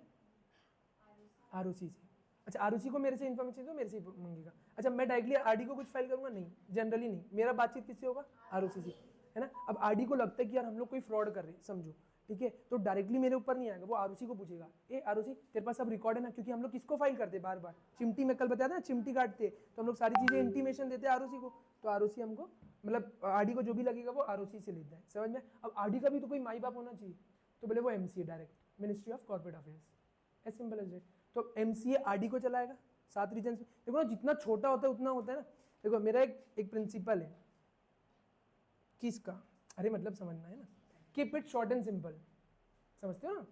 आरओसी से। अच्छा आरओसी को मेरे से इन्फॉर्मेशन दो, मेरे से मांगेगा। अच्छा मैं डायरेक्टली आरडी को कुछ फाइल करूंगा? नहीं, जनरली नहीं, मेरा बातचीत किससे होगा? आरओसी से, है ना। अब आरडी को लगता है कि यार हम लोग कोई फ्रॉड कर रहे हैं, समझो, ठीक है, तो डायरेक्टली मेरे ऊपर नहीं आएगा, वो आरओसी को पूछेगा, ए आरओसी तेरे पास सब रिकॉर्ड है ना? क्योंकि हम लोग किसको फाइल करते हैं बार बार? चिमटी में कल बताया था ना, चिमटी काटते, तो हम लोग सारी चीजें इंटीमेशन देते हैं आरओसी को, तो आरओसी हमको मतलब आरडी को जो भी लगेगा वो आरओसी से लेता है, समझ में। अब आरडी का भी तो कोई माई बाप होना चाहिए, तो बोले वो MCA, direct ministry of corporate affairs, as simple as that. तो एमसीए आरडी को चलाएगा 7 रीजन्स में। देखो ना जितना छोटा होता है उतना होता है ना। देखो मेरा एक प्रिंसिपल है किसका, अरे मतलब समझना है ना, keep it short and simple, समझते हो ना?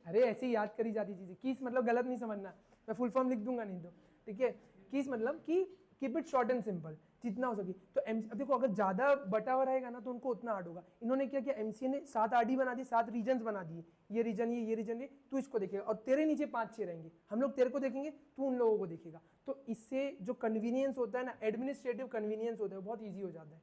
अरे ऐसे ही याद करी जाती चीजें, किस मतलब गलत नहीं समझना, मैं फुल फॉर्म लिख दूंगा नहीं तो, ठीक है। किस मतलब कि keep it short and simple, जितना हो सके। तो अब देखो अगर ज्यादा बटा हुआ रहेगा ना तो उनको उतना हार्ड होगा। इन्होंने क्या किया, एमसीए ने 7 आरडी बना दी, 7 रीजन्स बना दिए, ये रीजन ये रीजन ये, तू इसको देखेगा और तेरे नीचे 5-6 रहेंगे, हम लोग तेरे को देखेंगे, तू उन लोगों को देखेगा। तो इससे जो कन्वीनियंस होता है ना, एडमिनिस्ट्रेटिव कन्वीनियंस होता है, बहुत ईजी हो जाता है।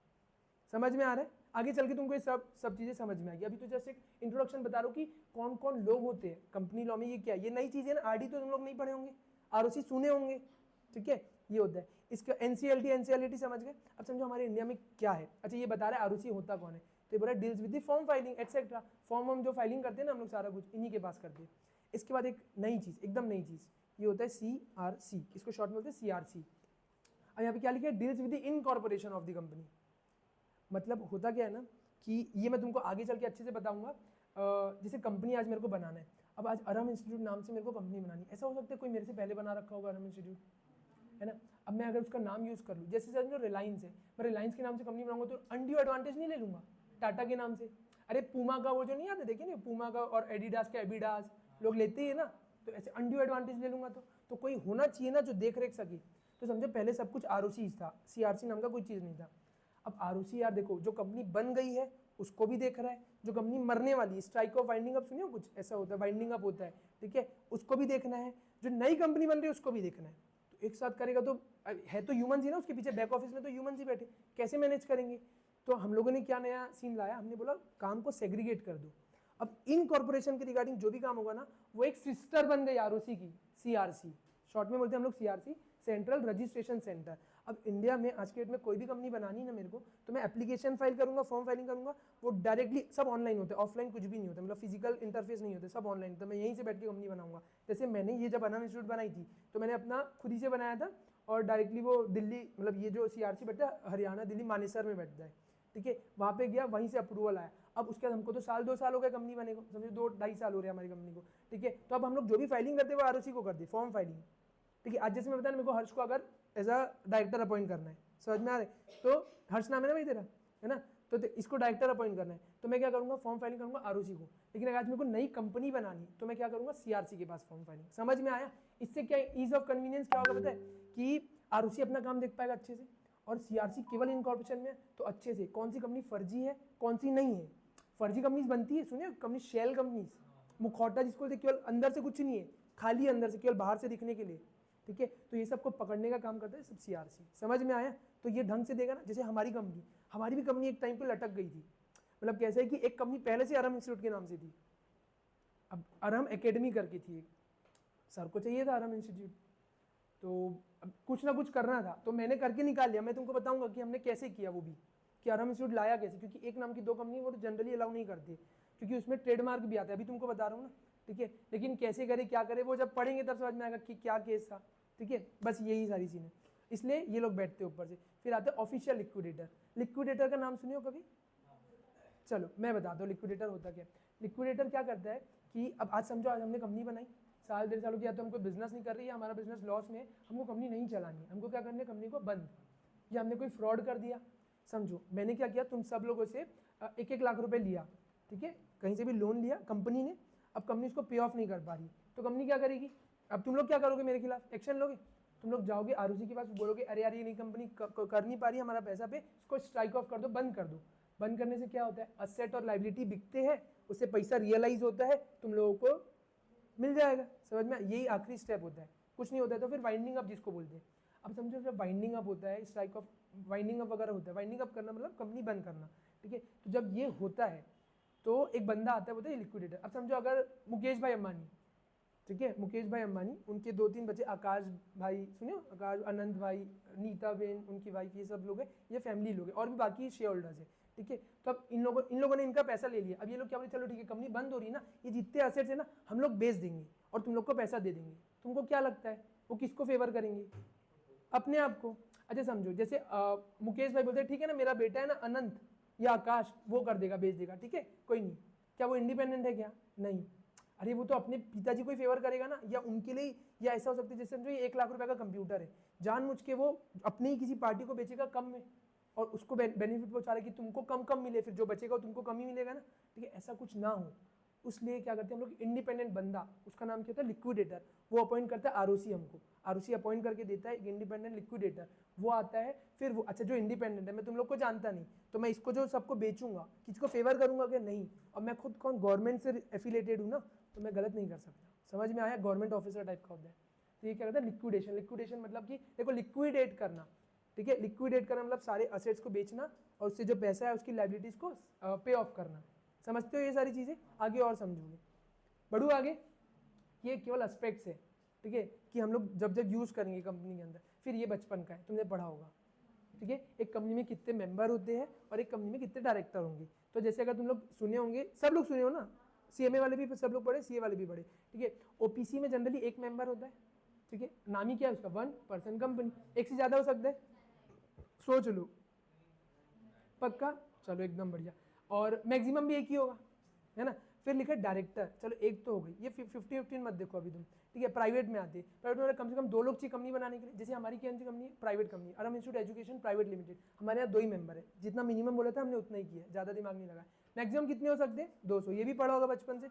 समझ में आ रहा है? आगे चल के तुमको ये सब चीजें समझ में आएगी। अभी तो जस्ट एक इंट्रोडक्शन बता रहा हूँ कि कौन कौन लोग होते हैं कंपनी लॉ में, ये क्या है, ये नई चीजें ना। आरडी तो तुम लोग नहीं पढ़े होंगे, आरओसी सुने होंगे, ठीक है, ये होता है। इसका एनसीएलटी एनसीएलटी समझ गए। अब समझो हमारे इंडिया में क्या है। अच्छा ये बता रहे आरओसी होता कौन है, तो ये बोला deals with the form filing etcetera. Form हम जो फाइलिंग करते हैं ना हम लोग, सारा कुछ इन्हीं के पास करते हैं। इसके बाद एक नई चीज, एकदम नई चीज, ये होता है सीआरसी, इसको शॉर्ट में बोलते हैं सीआरसी। अब यहाँ पे क्या लिखा है, deals with the incorporation of the company. मतलब होता क्या है ना कि ये मैं तुमको आगे चल के अच्छे से बताऊंगा। जैसे कंपनी आज मेरे को बनाना है, अब आज अरहम इंस्टीट्यूट नाम से मेरे को कंपनी बनानी है। ऐसा हो सकता है कोई मेरे से पहले बना रखा होगा अरहम इंस्टीट्यूट, है ना। अब मैं अगर उसका नाम यूज़ कर लूँ, जैसे समझो रिलायंस है, मैं रिलायंस के नाम से कंपनी बनाऊंगा तो अनड्यू एडवांटेज नहीं ले लूँगा टाटा के नाम से। अरे पूमा का वो जो नहीं आते, देखिए ना, पूमा का और एडिडास का एबिडास लोग लेते ही है ना, तो ऐसे अनड्यू एडवांटेज ले लूँगा तो कोई होना चाहिए ना जो देख रेख सके। तो समझो पहले सब कुछ आरओसी था, सीआरसी नाम का कोई चीज़ नहीं था। अब आरओसी यार देखो, जो कंपनी बन गई है उसको भी देख रहा है, जो कंपनी मरने वाली है, स्ट्राइक ऑफ वाइंडिंग अप सुनिए, कुछ ऐसा होता है, वाइंडिंग अप होता है, ठीक है, उसको भी देखना है, जो नई कंपनी बन रही है उसको भी देखना है। तो एक साथ करेगा तो है तो ह्यूमंस ही ना, उसके पीछे बैक ऑफिस में तो ह्यूमंस ही बैठे, कैसे मैनेज करेंगे। तो हम लोगों ने क्या नया सीन लाया, हमने बोला काम को सेग्रीगेट कर दो। अब इन कॉर्पोरेशन के रिगार्डिंग जो भी काम होगा ना, वो एक सिस्टर बन गई आरओसी की, सीआरसी, शॉर्ट में बोलते हैं हम लोग सीआरसी, सेंट्रल रजिस्ट्रेशन सेंटर। अब इंडिया में आज के डेट में कोई भी कंपनी बनानी ना मेरे को, तो मैं एप्लीकेशन फाइल करूंगा, फॉर्म फाइलिंग करूंगा, वो डायरेक्टली सब ऑनलाइन होता है, ऑफलाइन कुछ भी नहीं होता, मतलब फिजिकल इंटरफेस नहीं होता, सब ऑनलाइन। तो मैं यहीं से बैठ के कंपनी बनाऊंगा। जैसे मैंने ये जब अरहम इंस्टीट्यूट बनाई थी तो मैंने अपना खुद ही से बनाया था, और डायरेक्टली वो दिल्ली, मतलब ये जो सीआरसी बैठता है हरियाणा दिल्ली मानेसर में बैठता है, ठीक है, वहाँ पे गया, वहीं से अप्रूवल आया। अब उसके बाद हमको तो 1-2 साल हो गए कंपनी बने को, समझो 2-2.5 साल हो रहे हैं हमारी कंपनी को, ठीक है। तो अब हम लोग जो भी फाइलिंग करते हैं वो आरओसी को करते हैं, फॉर्म फाइलिंग, ठीक है। आज जैसे मैं बताया मेरे को हर्ष को अगर एज अ डायरेक्टर अपॉइंट करना है, समझ में आ रहा है, तो हर्ष नाम है ना भाई तेरा, है ना, तो इसको डायरेक्टर अपॉइंट करना है, तो मैं क्या करूंगा, फॉर्म फाइलिंग करूंगा आरओसी को। लेकिन अगर आज मेरे को नई कंपनी बनानी तो मैं क्या करूंगा, सीआरसी के पास फॉर्म फाइलिंग। समझ में आया? इससे क्या ईज ऑफ कन्वीनियंस क्या होगा पता है, कि आरओसी अपना काम देख पाएगा अच्छे से, और सीआरसी केवल इनकॉर्पोरेशन में तो अच्छे से कौन सी कंपनी फर्जी है कौन सी नहीं है। फर्जी कंपनीज बनती है, सुनिए, कंपनी शेल कंपनीज, मुखौटा जिसको बोलते, केवल अंदर से कुछ नहीं है, खाली अंदर से, केवल बाहर से दिखने के लिए, ठीक है। तो ये सबको पकड़ने का काम करता है सब सीआरसी। समझ में आया? तो ये ढंग से देगा ना। जैसे हमारी भी कंपनी एक टाइम पे लटक गई थी, मतलब कैसे है कि एक कंपनी पहले से अरहम इंस्टीट्यूट के नाम से थी, अब अरहम एकेडमी करके थी, एक सर को चाहिए था अरहम इंस्टीट्यूट, तो अब कुछ ना कुछ करना था, तो मैंने करके निकाल लिया। मैं तुमको बताऊंगा कि हमने कैसे किया वो भी, कि अरहम इंस्टीट्यूट लाया कैसे, क्योंकि एक नाम की 2 कंपनी वो जनरली अलाउ नहीं करती, क्योंकि उसमें ट्रेडमार्क भी आता है, अभी तुमको बता रहा हूँ ना, ठीक है। लेकिन कैसे करे क्या करे वो जब पढ़ेंगे तब समझ में आएगा कि क्या केस था, ठीक है। बस यही सारी सीन है, इसलिए ये लोग बैठते ऊपर से। फिर आते हैं ऑफिशियल लिक्विडेटर। लिक्विडेटर का नाम सुनिए हो कभी? चलो मैं बता दो लिक्विडेटर होता क्या। लिक्विडेटर क्या करता है कि अब आज समझो, आज हमने कंपनी बनाई, 1-1.5 साल हो गया, तो हमको बिजनेस नहीं कर रही है, हमारा बिजनेस लॉस में, हमको कंपनी नहीं चलानी है, हमको क्या करना है, कंपनी को बंद, या हमने कोई फ्रॉड कर दिया। समझो मैंने क्या किया, तुम सब लोगों से 1-1 लाख रुपए लिया, ठीक है, कहीं से भी लोन लिया कंपनी ने, अब कंपनी उसको पे ऑफ नहीं कर पा रही, तो कंपनी क्या करेगी, अब तुम लोग क्या करोगे, मेरे खिलाफ एक्शन लोगे, तुम लोग जाओगे आरओसी के पास, बोलोगे अरे यार ये नहीं कंपनी कर नहीं पा रही हमारा पैसा पे, इसको स्ट्राइक ऑफ कर दो, बंद कर दो। बंद करने से क्या होता है, असेट और लाइबिलिटी बिकते हैं, उससे पैसा रियलाइज होता है, तुम लोगों को मिल जाएगा। समझ में? यही आखिरी स्टेप होता है, कुछ नहीं होता है। तो फिर वाइंडिंग अप जिसको बोलते हैं, अब समझो जब वाइंडिंग अप होता है, स्ट्राइक ऑफ वाइंडिंग अप वगैरह होता है, वाइंडिंग अप करना मतलब कंपनी बंद करना, ठीक है। तो जब ये होता है तो एक बंदा आता है, बोलते हैं लिक्विडेटर। अब समझो अगर मुकेश भाई अंबानी ठीक है, मुकेश भाई अंबानी, उनके 2-3 बच्चे, आकाश भाई सुनियो, आकाश, अनंत भाई, नीता बेन, उनकी वाइफ, ये सब लोग हैं, ये फैमिली लोग हैं, और भी बाकी शेयर होल्डर्स है। ठीक है, तो अब इन लोगों ने इनका पैसा ले लिया। अब ये लोग क्या बोले, चलो ठीक है कंपनी बंद हो रही है ना, ये जितने एसेट्स है ना हम लोग बेच देंगे और तुम लोग को पैसा दे देंगे। तुमको क्या लगता है वो किसको फेवर करेंगे? अपने आप को। अच्छा समझो, जैसे मुकेश भाई बोलते हैं ठीक है ना, मेरा बेटा है ना अनंत या आकाश, वो कर देगा, बेच देगा, ठीक है कोई नहीं। क्या वो इंडिपेंडेंट है क्या? नहीं। अरे वो तो अपने पिताजी को ही फेवर करेगा ना, या उनके लिए, या ऐसा हो सकता है जैसे समझो ये 1 लाख रुपए का कंप्यूटर है, जानबूझ के वो अपने ही किसी पार्टी को बेचेगा कम में, और उसको बेनिफिट पहुंचा रहा है कि तुमको कम मिले, फिर जो बचेगा तुमको कम ही मिलेगा ना। ठीक है, ऐसा कुछ ना हो, उसलिए क्या करते हैं हम लोग, इंडिपेंडेंट बंदा, उसका नाम क्या होता है, लिक्विडेटर, वो अपॉइंट करता है आरओसी, हमको आरओसी अपॉइंट करके देता है एक इंडिपेंडेंट लिक्विडेटर, वो आता है। फिर वो, अच्छा जो इंडिपेंडेंट है, मैं तुम लोग को जानता नहीं, तो मैं इसको जो सबको बेचूंगा, किसी को फेवर करूंगा क्या? नहीं। और मैं खुद कौन, गवर्नमेंट से एफिलेटेड हूँ ना, तो मैं गलत नहीं कर सकता। समझ में आया? गवर्नमेंट ऑफिसर टाइप का होता है। तो ये क्या कहता है, लिक्विडेशन। लिक्विडेशन मतलब कि देखो, लिक्विडेट करना, ठीक है, लिक्विडेट करना मतलब सारे असेट्स को बेचना और उससे जो पैसा है उसकी लाइबिलिटीज को पे ऑफ करना। समझते हो ये सारी चीजें? आगे और समझोगे, बढ़ू आगे। ये केवल एस्पेक्ट्स है, ठीक है, कि हम लोग जब जब यूज करेंगे कंपनी के अंदर। फिर ये बचपन का है, तुमने पढ़ा होगा, ठीक है, एक कंपनी में कितने मेंबर होते हैं और एक कंपनी में कितने डायरेक्टर होंगे। तो जैसे अगर तुम लोग सुने होंगे, सब लोग सुने हो ना, सीएमए वाले भी सब लोग पढ़े, सीए वाले भी पढ़े, ठीक है। ओपीसी में जनरली एक मेंबर होता है, ठीक है, नाम ही क्या है उसका, 1 पर्सन कंपनी। एक से ज्यादा हो सकता है, सोच लो, पक्का, चलो एकदम बढ़िया। और मैक्सिमम भी एक ही होगा, है ना। फिर लिखा डायरेक्टर, चलो एक तो हो गई, ये 50-15 मत देखो अभी तुम, ठीक है। प्राइवेट में आते, प्राइवेट में कम से कम 2 लोग चाहिए कंपनी बनाने के लिए। जैसे हमारी कौन सी कंपनी है, private company, अरम institute education private limited, हमारे यहाँ 2 ही मेंबर है। जितना मिनिमम बोला था हमने उतना ही किया, ज़्यादा दिमाग नहीं लगा। मैक्सिमम कितने हो सकते हैं, 200, ये भी पढ़ा होगा बचपन से।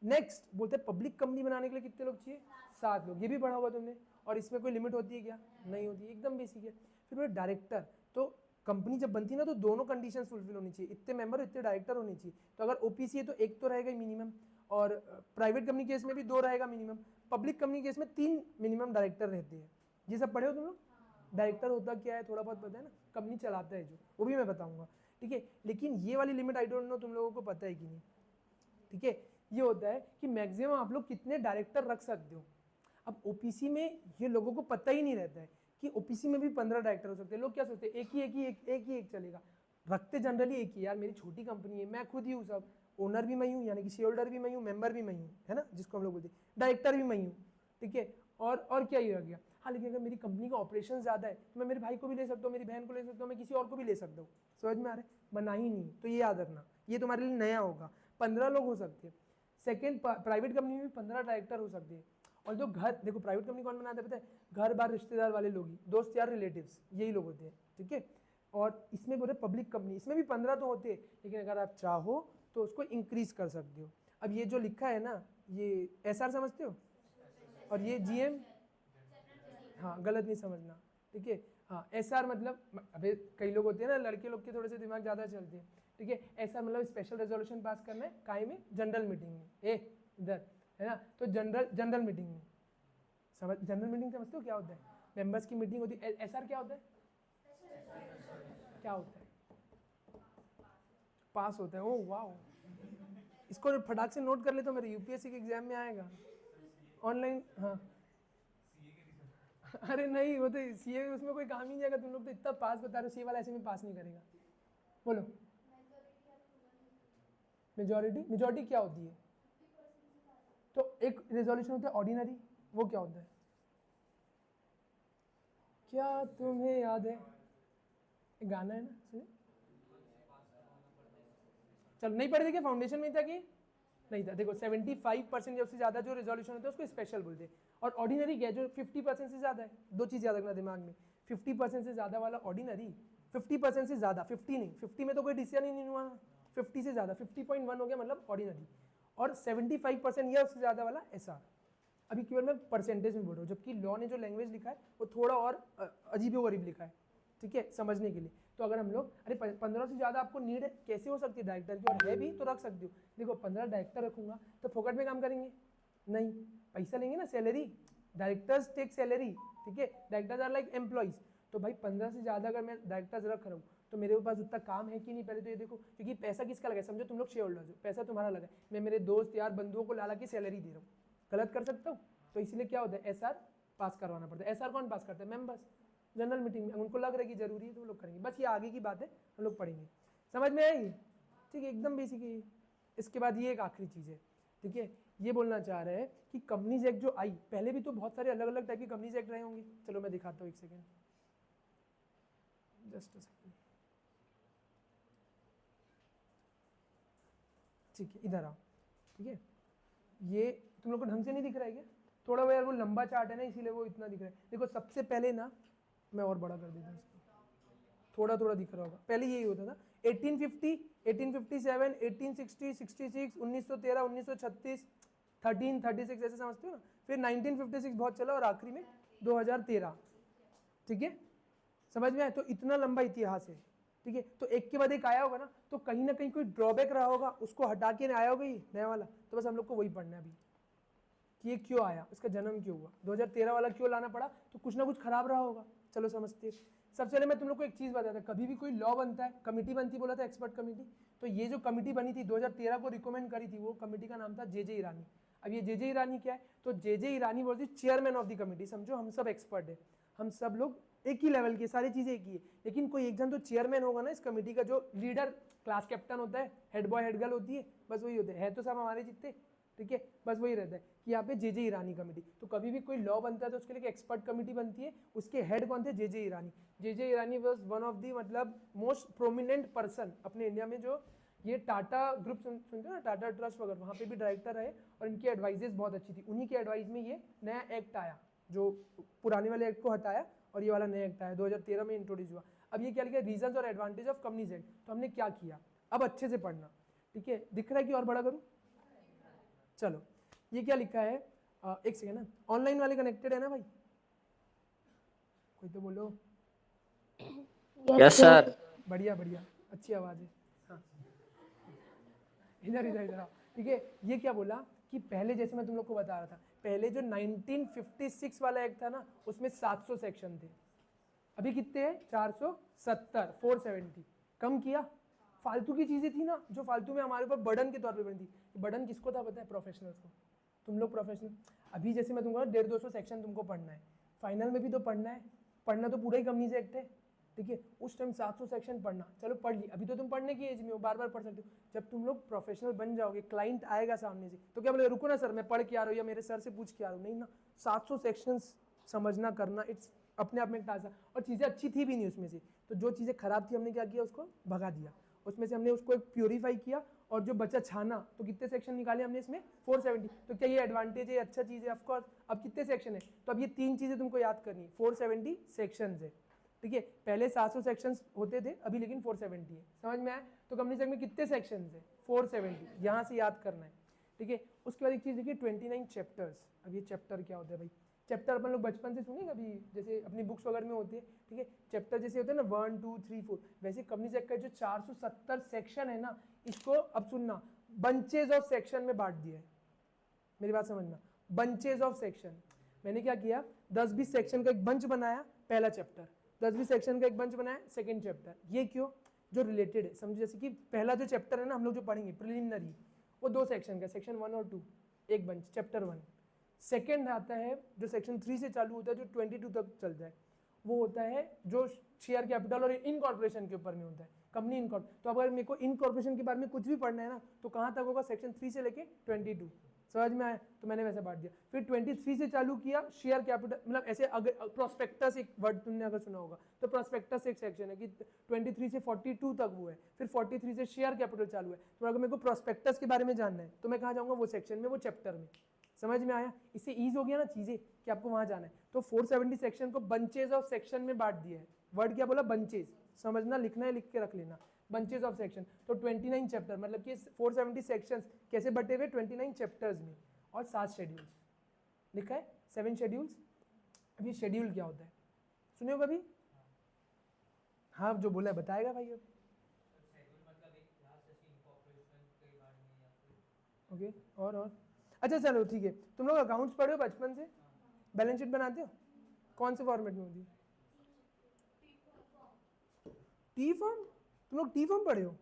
नेक्स्ट बोलते हैं पब्लिक कंपनी बनाने के लिए कितने लोग चाहिए, 7 लोग, ये भी पढ़ा होगा तुमने। और इसमें कोई लिमिट होती है क्या? नहीं होती, एकदम बेसिक है। फिर बोले डायरेक्टर, तो कंपनी जब बनती है ना तो दोनों कंडीशंस फुलफिल होनी चाहिए, इतने मेंबर इतने डायरेक्टर होने चाहिए। तो अगर ओपीसी है तो एक तो रहेगा ही मिनिमम, और प्राइवेट कंपनी केस में भी 2 रहेगा मिनिमम, पब्लिक कंपनी केस में 3 मिनिमम डायरेक्टर रहते हैं। ये सब पढ़े हो तुम लोग? डायरेक्टर होता क्या है थोड़ा बहुत पता है ना, कंपनी चलाता है जो, वो भी मैं बताऊंगा, ठीक है। लेकिन ये वाली लिमिट आई डोंट नो तुम लोगों को पता है कि नहीं, ठीक है। ये होता है कि मैक्सिमम आप लोग कितने डायरेक्टर रख सकते हो। अब ओपीसी में ये लोगों को पता ही नहीं रहता है कि ओपीसी में भी 15 डायरेक्टर हो सकते हैं। लोग क्या सोचते हैं, एक ही चलेगा, रखते जनरली एक ही, यार मेरी छोटी कंपनी है, मैं खुद ही हूँ, सब ओनर भी मैं हूँ, यानी कि शेयर होल्डर भी मैं हूँ, मेंबर भी मैं हूँ, है ना, जिसको हम लोग बोलते हैं, डायरेक्टर भी मैं हूँ, ठीक है। और क्या ही रह गया। हाँ, लेकिन अगर मेरी कंपनी का ऑपरेशन ज़्यादा है तो मैं मेरे भाई को भी ले सकता हूँ, मेरी बहन को ले सकता हूँ, मैं किसी और को भी ले सकता हूँ। समझ में आ रहा है? बना ही नहीं, तो ये याद रखना, ये तुम्हारे लिए नया होगा। 15 लोग हो सकते हैं। सेकेंड, प्राइवेट कंपनी में भी 15 डायरेक्टर हो सकते हैं। और जो घर, देखो प्राइवेट कंपनी कौन बनाता है पता है, घर बार रिश्तेदार वाले लोग ही, दोस्त यार रिलेटिव्स, यही लोग होते हैं, ठीक है। और इसमें बोले पब्लिक कंपनी, इसमें भी 15 तो होते हैं, लेकिन अगर आप चाहो तो उसको इंक्रीज कर सकते हो। अब ये जो लिखा है ना, ये एसआर समझते हो, और ये जीएम, हाँ गलत नहीं समझना, ठीक है। हाँ, एसआर मतलब, अबे कई लोग होते हैं ना, लड़के लोग के थोड़े से दिमाग ज़्यादा चलते हैं, ठीक है। एसआर मतलब स्पेशल रेजोल्यूशन पास करना है, काहे में, जनरल मीटिंग में, इधर है ना, तो जनरल मीटिंग में, समझ, जनरल मीटिंग समझते हो क्या होता है, मेंबर्स की मीटिंग होती है। एसआर क्या होता है, क्या होता है, पास होता है। ओह वाह, इसको फटाक से नोट कर ले तो मेरे यूपीएससी के एग्जाम में आएगा ऑनलाइन। हाँ, अरे नहीं, वो तो सीए उसमें कोई काम ही नहीं आएगा, तुम लोग तो इतना पास बता रहे हो, सीए वाला ऐसे में पास नहीं करेगा। बोलो, मेजॉरिटी क्या होती है? तो एक रेजोल्यूशन होता है ऑर्डिनरी, वो क्या होता है, क्या तुम्हें याद है? एक गाना है ना, सुनिए। चल नहीं पढ़े थे क्या, फाउंडेशन में था कि नहीं था? देखो 75% या उससे ज़्यादा जो रेजोल्यूशन होता है उसको स्पेशल बोलते हैं, और ऑर्डिनरी क्या है, जो 50% से ज़्यादा है। 2 चीज़ याद रखना दिमाग में, 50% से ज़्यादा वाला ऑर्डिनरी, 50% से ज़्यादा, 50 नहीं, 50 में तो कोई डिसीजन ही नहीं हुआ, 50 से ज़्यादा, 50.1 हो गया मतलब ऑर्डिनरी, और 75% या उससे ज़्यादा वाला एसआर। अभी केवल मैं परसेंटेज में बोल रहा हूँ, जबकि लॉ ने जो लैंग्वेज लिखा है वो थोड़ा और अजीबो गरीब लिखा है, ठीक है, समझने के लिए। तो अगर हम लोग, अरे 15 से ज़्यादा आपको नीड कैसे हो सकती है डायरेक्टर की, और है भी तो रख सकते हो। देखो 15 डायरेक्टर रखूंगा तो फोकट में काम करेंगे नहीं, पैसा लेंगे ना, सैलरी, डायरेक्टर्स टेक सैलरी, ठीक है, डायरेक्टर्स आर लाइक एम्प्लॉइज। तो भाई 15 से ज़्यादा अगर मैं डायरेक्टर्स रख रहा हूँ तो मेरे पास उतना काम है कि नहीं, पहले तो ये देखो, क्योंकि पैसा किसका लगा है, समझो तुम लोग शेयर होल्डर्स हो, पैसा तुम्हारा लगा है, मैं मेरे दोस्त यार बंधुओं को ला के सैलरी दे रहा हूँ, गलत कर सकता हूँ, तो इसलिए क्या होता है, एसआर पास करवाना पड़ता है। एसआर कौन पास करता है, मेंबर्स, जनरल मीटिंग में। उनको लग रहा है कि जरूरी है तो वो लोग करेंगे। बस ये आगे की बात है, हम लोग पढ़ेंगे। समझ में आई? ठीक है, एकदम बेसिक है। इसके बाद ये एक आखिरी चीज़ है, ठीक है, ये बोलना चाह रहे हैं कि कंपनीज एक्ट जो आई, पहले भी तो बहुत सारे अलग अलग टाइप की कंपनीज एक्ट रहे होंगे। चलो मैं दिखाता हूँ, एक सेकेंड, जस्ट अ सेकेंड। ठीक है, इधर आओ। ठीक है, ये तुम लोग को ढंग से नहीं दिख रहा है क्या? थोड़ा वो यार, वो लंबा चार्ट है ना, इसीलिए वो इतना दिख रहा है। देखो सबसे पहले ना, मैं और बड़ा कर देता हूँ इसको, थोड़ा थोड़ा दिख रहा होगा। पहले यही होता था 1850, 1857, 1860, 66, 1913, 1936, 1336, ऐसे समझते हो ना। फिर 1956 बहुत चला और आखिरी में 2013। ठीक है, समझ में आए? तो इतना लंबा इतिहास है। ठीक है, तो एक के बाद एक आया होगा ना, तो कहीं ना कहीं कोई ड्रॉबैक रहा होगा, उसको हटा के आया होगा ये नया वाला। तो बस हम लोग को वही पढ़ना है अभी कि ये क्यों आया, इसका जन्म क्यों हुआ, 2013 वाला क्यों लाना पड़ा, तो कुछ ना कुछ खराब रहा होगा। चलो समझते हैं। सबसे पहले मैं तुम लोग को एक चीज बताता, कभी भी कोई लॉ बनता है, कमिटी बनती, बोला था एक्सपर्ट कमिटी। तो ये जो कमिटी बनी थी 2013 को रिकमेंड करी थी, वो कमिटी का नाम था जे ईरानी। अब ये जे ईरानी क्या है, तो J Irani was the chairman of the committee. समझो हम सब एक्सपर्ट है, हम सब लोग एक ही लेवल की, सारी चीजें एक ही है, लेकिन कोई एक जन तो चेयरमैन होगा ना इस कमेटी का, जो लीडर क्लास कैप्टन होता है, हेड बॉय हेड गर्ल होती है, बस वही होते हैं, तो सब हमारे जितने। ठीक है, बस वही रहता है कि यहाँ पे जे ईरानी कमेटी। तो कभी भी कोई लॉ बनता है तो उसके लिए एक्सपर्ट कमेटी बनती है, उसके हेड कौन थे, जे ईरानी। जे Irani was one of the, मतलब मोस्ट प्रोमिनेंट पर्सन अपने इंडिया में, जो ये टाटा ग्रुप सुनते हो ना, टाटा ट्रस्ट वगैरह, वहाँ पे भी डायरेक्टर रहे और इनकी एडवाइजेस बहुत अच्छी थी। उन्हीं के एडवाइस में ये नया एक्ट आया, जो पुराने वाले एक्ट को हटाया और ये वाला नया एक्ट आया, 2013 में इंट्रोड्यूस हुआ। अब ये क्या लिखा है, रीजंस और एडवांटेज ऑफ कंपनीज एक्ट। तो हमने क्या किया, अब अच्छे से पढ़ना। ठीक है, दिख रहा है कि और बड़ा करूँ? चलो, ये क्या लिखा है, एक सेकेंड ना, ऑनलाइन वाले कनेक्टेड है ना भाई? कोई तो बोलो।
Yes sir.
बढ़िया बढ़िया, अच्छी आवाज़ है। हाँ, इधर इधर इधर आओ। ठीक है, ये क्या बोला कि पहले, जैसे मैं तुम लोग को बता रहा था, पहले जो 1956 वाला एक्ट था ना, उसमें 700 सेक्शन थे। अभी कितने हैं, 470, 470 कम किया। फालतू की चीजें थी ना, जो फालतू में हमारे ऊपर बर्डन के तौर पे बनी थी। बर्डन किसको था पता है, प्रोफेशनल्स को। तुम लोग प्रोफेशनल, अभी जैसे मैं तुमको 150-200 सेक्शन तुमको पढ़ना है, फाइनल में भी तो पढ़ना है, पढ़ना तो पूरा ही कंपनी से एक्ट है। ठीक है, उस टाइम 700 सेक्शन पढ़ना, चलो पढ़ ली, अभी तो तुम पढ़ने की एज में हो, बार बार पढ़ सकते हो। जब तुम लोग प्रोफेशनल बन जाओगे, क्लाइंट आएगा सामने से, तो क्या बोले, रुको ना सर मैं पढ़ के आ रहा हूँ, या मेरे सर से पूछ के आ रहा हूँ, नहीं ना। 700 सेक्शंस समझना करना, इट्स अपने आप में एक टास्क। और चीज़ें अच्छी थी भी नहीं उसमें से, तो जो चीज़ें खराब थी हमने क्या किया, उसको भगा दिया। उसमें से हमने उसको एक प्योरीफाई किया, और जो बचा छाना, तो कितने सेक्शन निकाले हमने इसमें, 470। तो क्या ये एडवांटेज है, अच्छा चीज़ है? ऑफकोर्स। अब कितने सेक्शन है, तो अब ये तीन चीज़ें तुमको याद करनी है, 470 सेक्शन है। ठीक है, पहले 700 सेक्शंस होते थे, अभी लेकिन 470 है। समझ में आया? तो कंपनी सेक्ट में कितने सेक्शंस है, 470, यहाँ से याद करना है। ठीक है, उसके बाद एक चीज़ देखिए, 29 चैप्टर्स। अब ये चैप्टर क्या होता है भाई, चैप्टर अपन लोग बचपन से सुने कभी, जैसे अपनी बुक्स वगैरह में होती है। ठीक है, चैप्टर जैसे होते हैं ना 1 2 3 4, वैसे कंपनी एक्ट का जो 470 सेक्शन है ना, इसको अब सुनना, बंचेज ऑफ सेक्शन में बांट दिया है। मेरी बात समझना, बंचेज ऑफ सेक्शन। मैंने क्या किया, 10-20 सेक्शन का एक बंच बनाया, पहला चैप्टर, 10-20 सेक्शन का एक बंच बनाया, सेकेंड चैप्टर। ये क्यों, जो रिलेटेड है, समझो जैसे कि पहला जो चैप्टर है ना हम लोग जो पढ़ेंगे प्रिलिमिनरी, वो 2 सेक्शन का, सेक्शन 1 और 2, एक बंच, चैप्टर 1। सेकेंड आता है जो सेक्शन 3 से चालू होता है, जो 22 तक चलता है, वो होता है जो शेयर कैपिटल और इनकॉर्पोरेशन के ऊपर में होता है, कंपनी इनकॉर्पोरेशन। तो अगर मेरे को इनकॉर्पोरेशन के बारे में कुछ भी पढ़ना है ना, तो कहाँ तक होगा, सेक्शन 3 से लेके 22। समझ में आया? तो मैंने वैसे बांट दिया। फिर 23 से चालू किया शेयर कैपिटल, मतलब ऐसे अगर प्रोस्पेक्टस, एक वर्ड तुमने अगर सुना होगा, तो प्रोस्पेक्टस एक सेक्शन है कि 23 से 42 तक वो है। फिर 43 से शेयर कैपिटल चालू है। तो अगर मेरे को प्रोस्पेक्टस के बारे में जानना है, तो मैं कहाँ जाऊँगा, वो सेक्शन में, वो चैप्टर में। समझ में आया? इससे ईज हो गया ना चीजें कि आपको वहां जाना है। तो 470 सेक्शन को बंचेज ऑफ सेक्शन में बांट दिया है। वर्ड क्या बोला, बंचेज। समझना, लिखना है, लिख के रख लेना, बंचेज ऑफ सेक्शन। तो 29 चैप्टर, मतलब कि 470 सेक्शंस कैसे बटे हुए, 29 चैप्टर्स में, और 7 शेड्यूल्स लिखा है, 7 शेड्यूल्स। अब ये शेड्यूल क्या होता है, सुनियो कभी? हाँ, जो बोला है बताएगा भाई अब। ओके, और अच्छा चलो ठीक है। तुम लोग अकाउंट्स पढ़े हो बचपन से, बैलेंस शीट बनाते हो, कौन से फॉर्मेट में होती है? टी फॉर्म, तुम लोग टी फॉर्म पढ़े हो?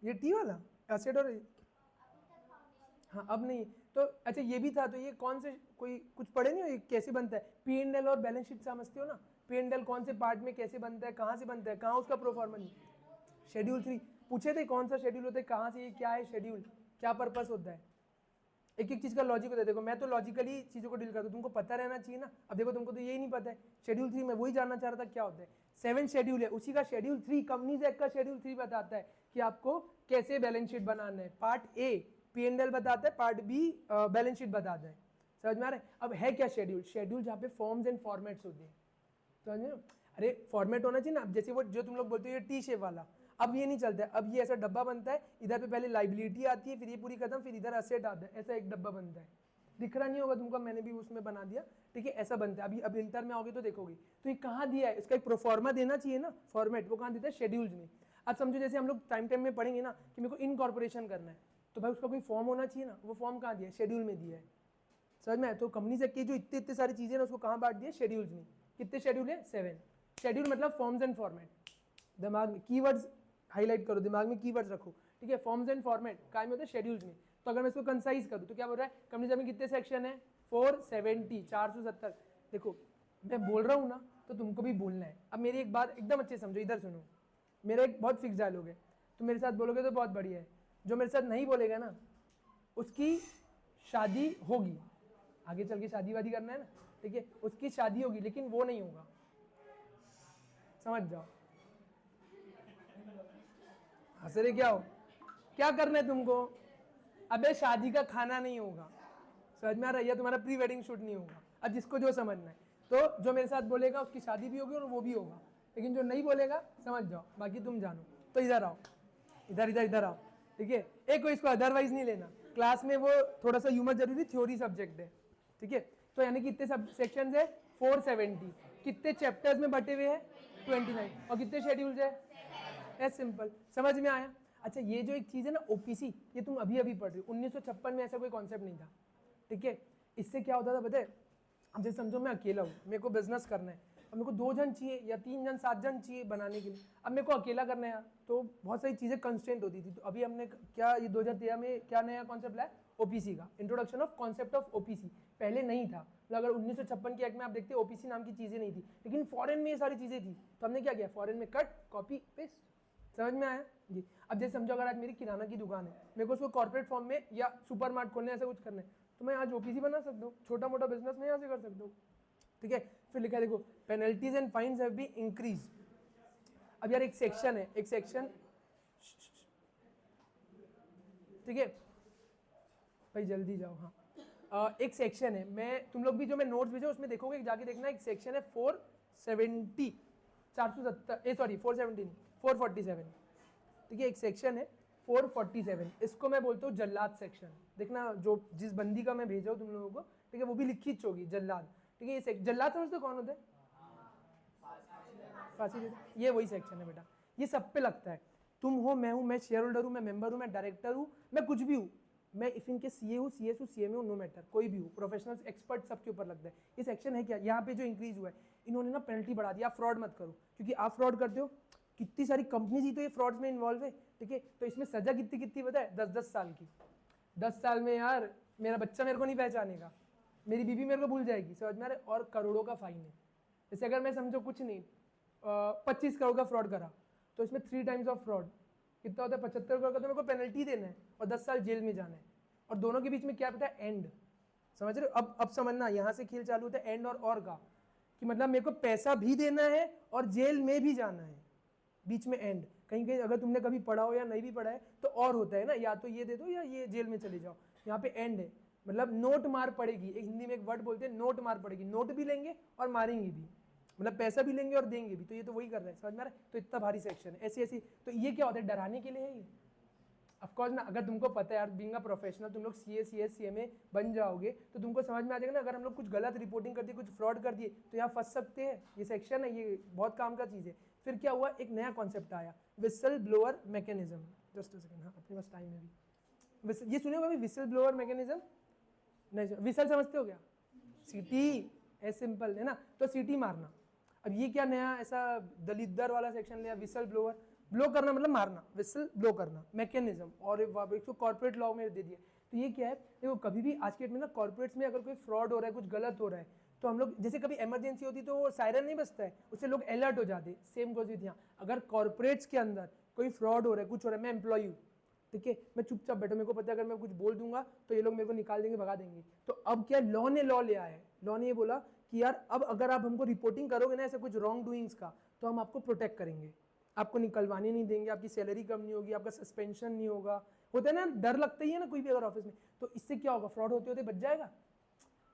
ये टी वाला एसिड और, हाँ अब नहीं। तो अच्छा ये भी था, तो ये कौन से कोई कुछ पढ़े नहीं हो, ये कैसे बनता है P&L और बैलेंस शीट समझते हो ना, P&L कौन से पार्ट में कैसे बनता है, कहाँ से बनता है, कहाँ उसका प्रोफॉर्मा नहीं। शेड्यूल 3 पूछे थे कौन सा शेड्यूल होता है, कहाँ से, ये क्या है शेड्यूल, क्या पर्पस होता है, एक एक चीज़ का लॉजिक होता है। देखो मैं तो लॉजिकली चीज़ों को डील करता हूँ, तुमको पता रहना चाहिए ना। अब देखो तुमको तो यही नहीं पता है, शेड्यूल 3 में वही जानना चाह रहा था क्या होता है। 7 शेड्यूल है, उसी का शेड्यूल 3 कंपनीज एक्ट का शेड्यूल 3 बताता है कि आपको कैसे बैलेंस शीट बनाना है। पार्ट ए P&L बताता है, पार्ट बी बैलेंस शीट बताता है। समझ में आ रहा है। अब है क्या शेड्यूल, शेड्यूल जहाँ पे फॉर्म्स एंड फॉर्मेट्स होते हैं, समझ में। अरे फॉर्मेट होना चाहिए ना, जैसे वो जो तुम लोग बोलते हो ये टी शेप वाला, अब ये नहीं चलता है। अब ये ऐसा डब्बा बनता है, इधर पे पहले लाइबिलिटी आती है, फिर ये पूरी खत्म, फिर इधर असेट आता है, ऐसा एक डब्बा बनता है। दिख रहा नहीं होगा तुमको, मैंने भी उसमें बना दिया, ठीक है, ऐसा बनता है। अभी अब इंटर में आओगे तो देखोगे, तो ये कहाँ दिया है, इसका एक प्रोफॉर्मा देना चाहिए ना, फॉर्मेट, वो कहाँ देता है, शेड्यूल्स में। अब समझो जैसे हम लोग टाइम में पढ़ेंगे ना कि मेरे को इनकॉर्पोरेशन करना है, तो भाई उसका कोई फॉर्म होना चाहिए ना, वो फॉर्म कहाँ दिया है, शेड्यूल में दिया है। समझ में आया। तो कंपनी से की जो इतने इतने सारी चीजें ना, उसको कहाँ बांट दिया, शेड्यूल्स में। कितने शेड्यूल है, 7। शेड्यूल मतलब फॉर्म्स एंड फॉर्मेट। दिमाग में कीवर्ड्स हाईलाइट करो, दिमाग में कीवर्ड्स रखो, ठीक है। फॉर्म्स एंड फॉर्मेट काय में होते हैं, शेड्यूल्स में। तो अगर मैं इसको कंसाइज करूँ तो क्या बोल रहा है, कंपनी में कितने सेक्शन है, 470, 470। देखो मैं बोल रहा हूँ ना, तो तुमको भी बोलना है। अब मेरी एक बात एकदम अच्छे समझो, इधर सुनो, मेरा एक बहुत फिक्स डायलॉग है, तुम मेरे साथ बोलोगे तो बहुत बढ़िया है, जो मेरे साथ नहीं बोलेगा ना उसकी शादी होगी, आगे चल के शादी वादी करना है ना, ठीक है, उसकी शादी होगी लेकिन वो नहीं होगा, समझ जाओ। हंस रहे क्या हो, क्या करना है तुमको, अबे शादी का खाना नहीं होगा, समझ में आ रहा है, या तुम्हारा प्री वेडिंग शूट नहीं होगा। अब जिसको जो समझना है, तो जो मेरे साथ बोलेगा उसकी शादी भी होगी और वो भी होगा, लेकिन जो नहीं बोलेगा समझ जाओ, बाकी तुम जानो। तो इधर आओ, इधर इधर इधर आओ, ठीक है। एक कोई इसको अदरवाइज नहीं लेना, क्लास में वो थोड़ा सा ह्यूमर जरूरी, थ्योरी सब्जेक्ट है, ठीक है। तो यानी कि कितने सब सेक्शंस है, 470। कितने चैप्टर्स में बटे हुए हैं, 29। और कितने शेड्यूल्स है, एज सिंपल। समझ में आया। अच्छा ये जो एक चीज़ है ना ओपीसी, ये तुम अभी अभी पढ़ रहे हो, 1956 में ऐसा कोई कॉन्सेप्ट नहीं था, ठीक है। इससे क्या होता था पता है, अब जैसे समझो मैं अकेला हूँ, मेरे को बिजनेस करना है, अब मेरे को 2 जन चाहिए या 3 जन 7 जन चाहिए बनाने के लिए, अब मेरे को अकेला करना है, तो बहुत सारी चीज़ें कंस्ट्रेंट होती थी। तो अभी हमने क्या, ये 2013 में क्या नया कॉन्सेप्ट लाया, ओपीसी का, introduction of concept of OPC. पहले नहीं था, तो अगर 1956 के एक्ट में आप देखते ओपीसी नाम की चीज़ें नहीं थी, लेकिन फॉरेन में ये सारी चीज़ें थी, तो हमने क्या किया, फॉरेन में कट कॉपी पेस्ट। समझ में आया जी। अब जैसे समझो अगर आज मेरी किराना की दुकान है, मेरे को उसको कॉर्पोरेट फॉर्म में या सुपर मार्ट खोलने ऐसा कुछ करना है, तो मैं आज ओपीसी बना सकता हूँ, छोटा मोटा बिजनेस मैं यहाँ से कर सकता हूँ, ठीक है। फिर लिखा है देखो, penalties and fines have been increase. अब यार एक सेक्शन है, एक सेक्शन, ठीक है भाई जल्दी जाओ, हाँ। एक सेक्शन है, मैं तुम लोग भी जो मैं नोट्स भेजा उसमें देखोगे, जाके देखना, एक सेक्शन है 470, 470, सॉरी 470 नहीं, 447, ठीक है। एक सेक्शन है 447, इसको मैं बोलता हूँ जल्लाद सेक्शन। देखना जो जिस बंदी का मैं भेजा हूँ तुम लोगों को, ठीक है, वो भी लिखी होगी जल्लाद, ठीक है। ये जल्लाद समझते हो कौन होता है, फांसी देता, ये वही सेक्शन है बेटा, ये सब पे लगता है। तुम हो, मैं हूँ, मैं शेयर होल्डर हूँ, मैं मेंबर हूँ, मैं डायरेक्टर हूँ, मैं कुछ भी हूँ, मैं इफ इनके सीए हूँ, सीएस हूँ, सीएमए हूँ, नो मैटर, कोई भी हूँ, प्रोफेशनल्स एक्सपर्ट सबके ऊपर लगता है। ये सेक्शन है क्या, यहाँ पे जो इंक्रीज हुआ है, इन्होंने ना पेनल्टी बढ़ा दिया, आप फ्रॉड मत करो, क्योंकि आप फ्रॉड करते हो, कितनी सारी कंपनीज ही तो ये फ्रॉड्स में इन्वॉल्व है, ठीक है। तो इसमें सजा कितनी कितनी पता है, 10-10 साल की। 10 साल में यार मेरा बच्चा मेरे को नहीं पहचानेगा, मेरी बीवी मेरे को भूल जाएगी, समझ में आ रहा है, और करोड़ों का फाइन है। जैसे अगर मैं समझो कुछ नहीं 25 करोड़ का फ्रॉड करा, तो इसमें 3 टाइम्स ऑफ फ्रॉड कितना होता है, 75 करोड़ का, तो मेरे को पेनल्टी देना है और 10 साल जेल में जाना है, और दोनों के बीच में क्या पता है, एंड। समझ रहे हो, अब समझना, यहाँ से खेल चालू होता है एंड और का, कि मतलब मेरे को पैसा भी देना है और जेल में भी जाना है, बीच में एंड। कहीं कहीं अगर तुमने कभी पढ़ा हो या नहीं भी पढ़ा है तो और होता है ना, या तो ये दे दो या ये जेल में चले जाओ, यहाँ पे एंड है, मतलब नोट मार पड़ेगी। एक हिंदी में एक वर्ड बोलते हैं नोट मार पड़ेगी, नोट भी लेंगे और मारेंगे भी, मतलब पैसा भी लेंगे और देंगे भी। तो ये तो वही कर रहा है, समझ में आ रहा है। तो इतना भारी सेक्शन है, ऐसी ऐसी। तो ये क्या होता है, डराने के लिए है ये, ऑफकोर्स ना। अगर तुमको पता है यार, बीइंग अ प्रोफेशनल तुम लोग सीए सीएस सीएमए बन जाओगे, तो तुमको समझ में आ जाएगा ना, अगर हम लोग कुछ गलत रिपोर्टिंग कर दिए, कुछ फ्रॉड कर दिए, तो यहाँ फंस सकते हैं। ये सेक्शन है, ये बहुत काम का चीज़ है। फिर क्या हुआ, एक नया कॉन्सेप्ट आया, whistle blower mechanism. Just a second, हाँ अपने पास टाइम है भी। ये सुने होगा भी, विसल ब्लोअर मैकेनिज्म नहीं, विसल समझते हो क्या, सीटी, ऐसे सिंपल है ना, तो सीटी मारना। अब ये क्या नया ऐसा दलिद्दर वाला सेक्शन लिया, विसल ब्लोअर, ब्लो करना मतलब मारना, विसल ब्लो करना, मैकेनिज्म, और इसको कॉर्पोरेट लॉ में दे दिया। तो ये क्या है, देखो कभी भी आज के डेट में ना कॉर्पोरेट्स में अगर कोई फ्रॉड हो रहा है, कुछ गलत हो रहा है, तो हम लोग जैसे कभी इमरजेंसी होती तो वो सायरन नहीं बजता है, उससे लोग अलर्ट हो जाते। सेम गोज विद यहाँ, अगर कॉर्पोरेट्स के अंदर कोई फ्रॉड हो रहा है, कुछ हो रहा है, मैं एम्प्लॉय हूँ, ठीक है, मैं चुपचाप बैठा, मेरे को पता है अगर मैं कुछ बोल दूंगा तो ये लोग मेरे को निकाल देंगे, भगा देंगे। तो अब क्या लॉ ने लॉ ले आया है, लॉ ने ये बोला कि यार अब अगर आप हमको रिपोर्टिंग करोगे ना ऐसे कुछ रॉन्ग डूइंग्स का, तो हम आपको प्रोटेक्ट करेंगे, आपको निकलवाने नहीं देंगे, आपकी सैलरी कम नहीं होगी, आपका सस्पेंशन नहीं होगा। होता है ना, डर लगता ही है ना कोई भी अगर ऑफिस में, तो इससे क्या होगा, फ्रॉड होते होते बच जाएगा।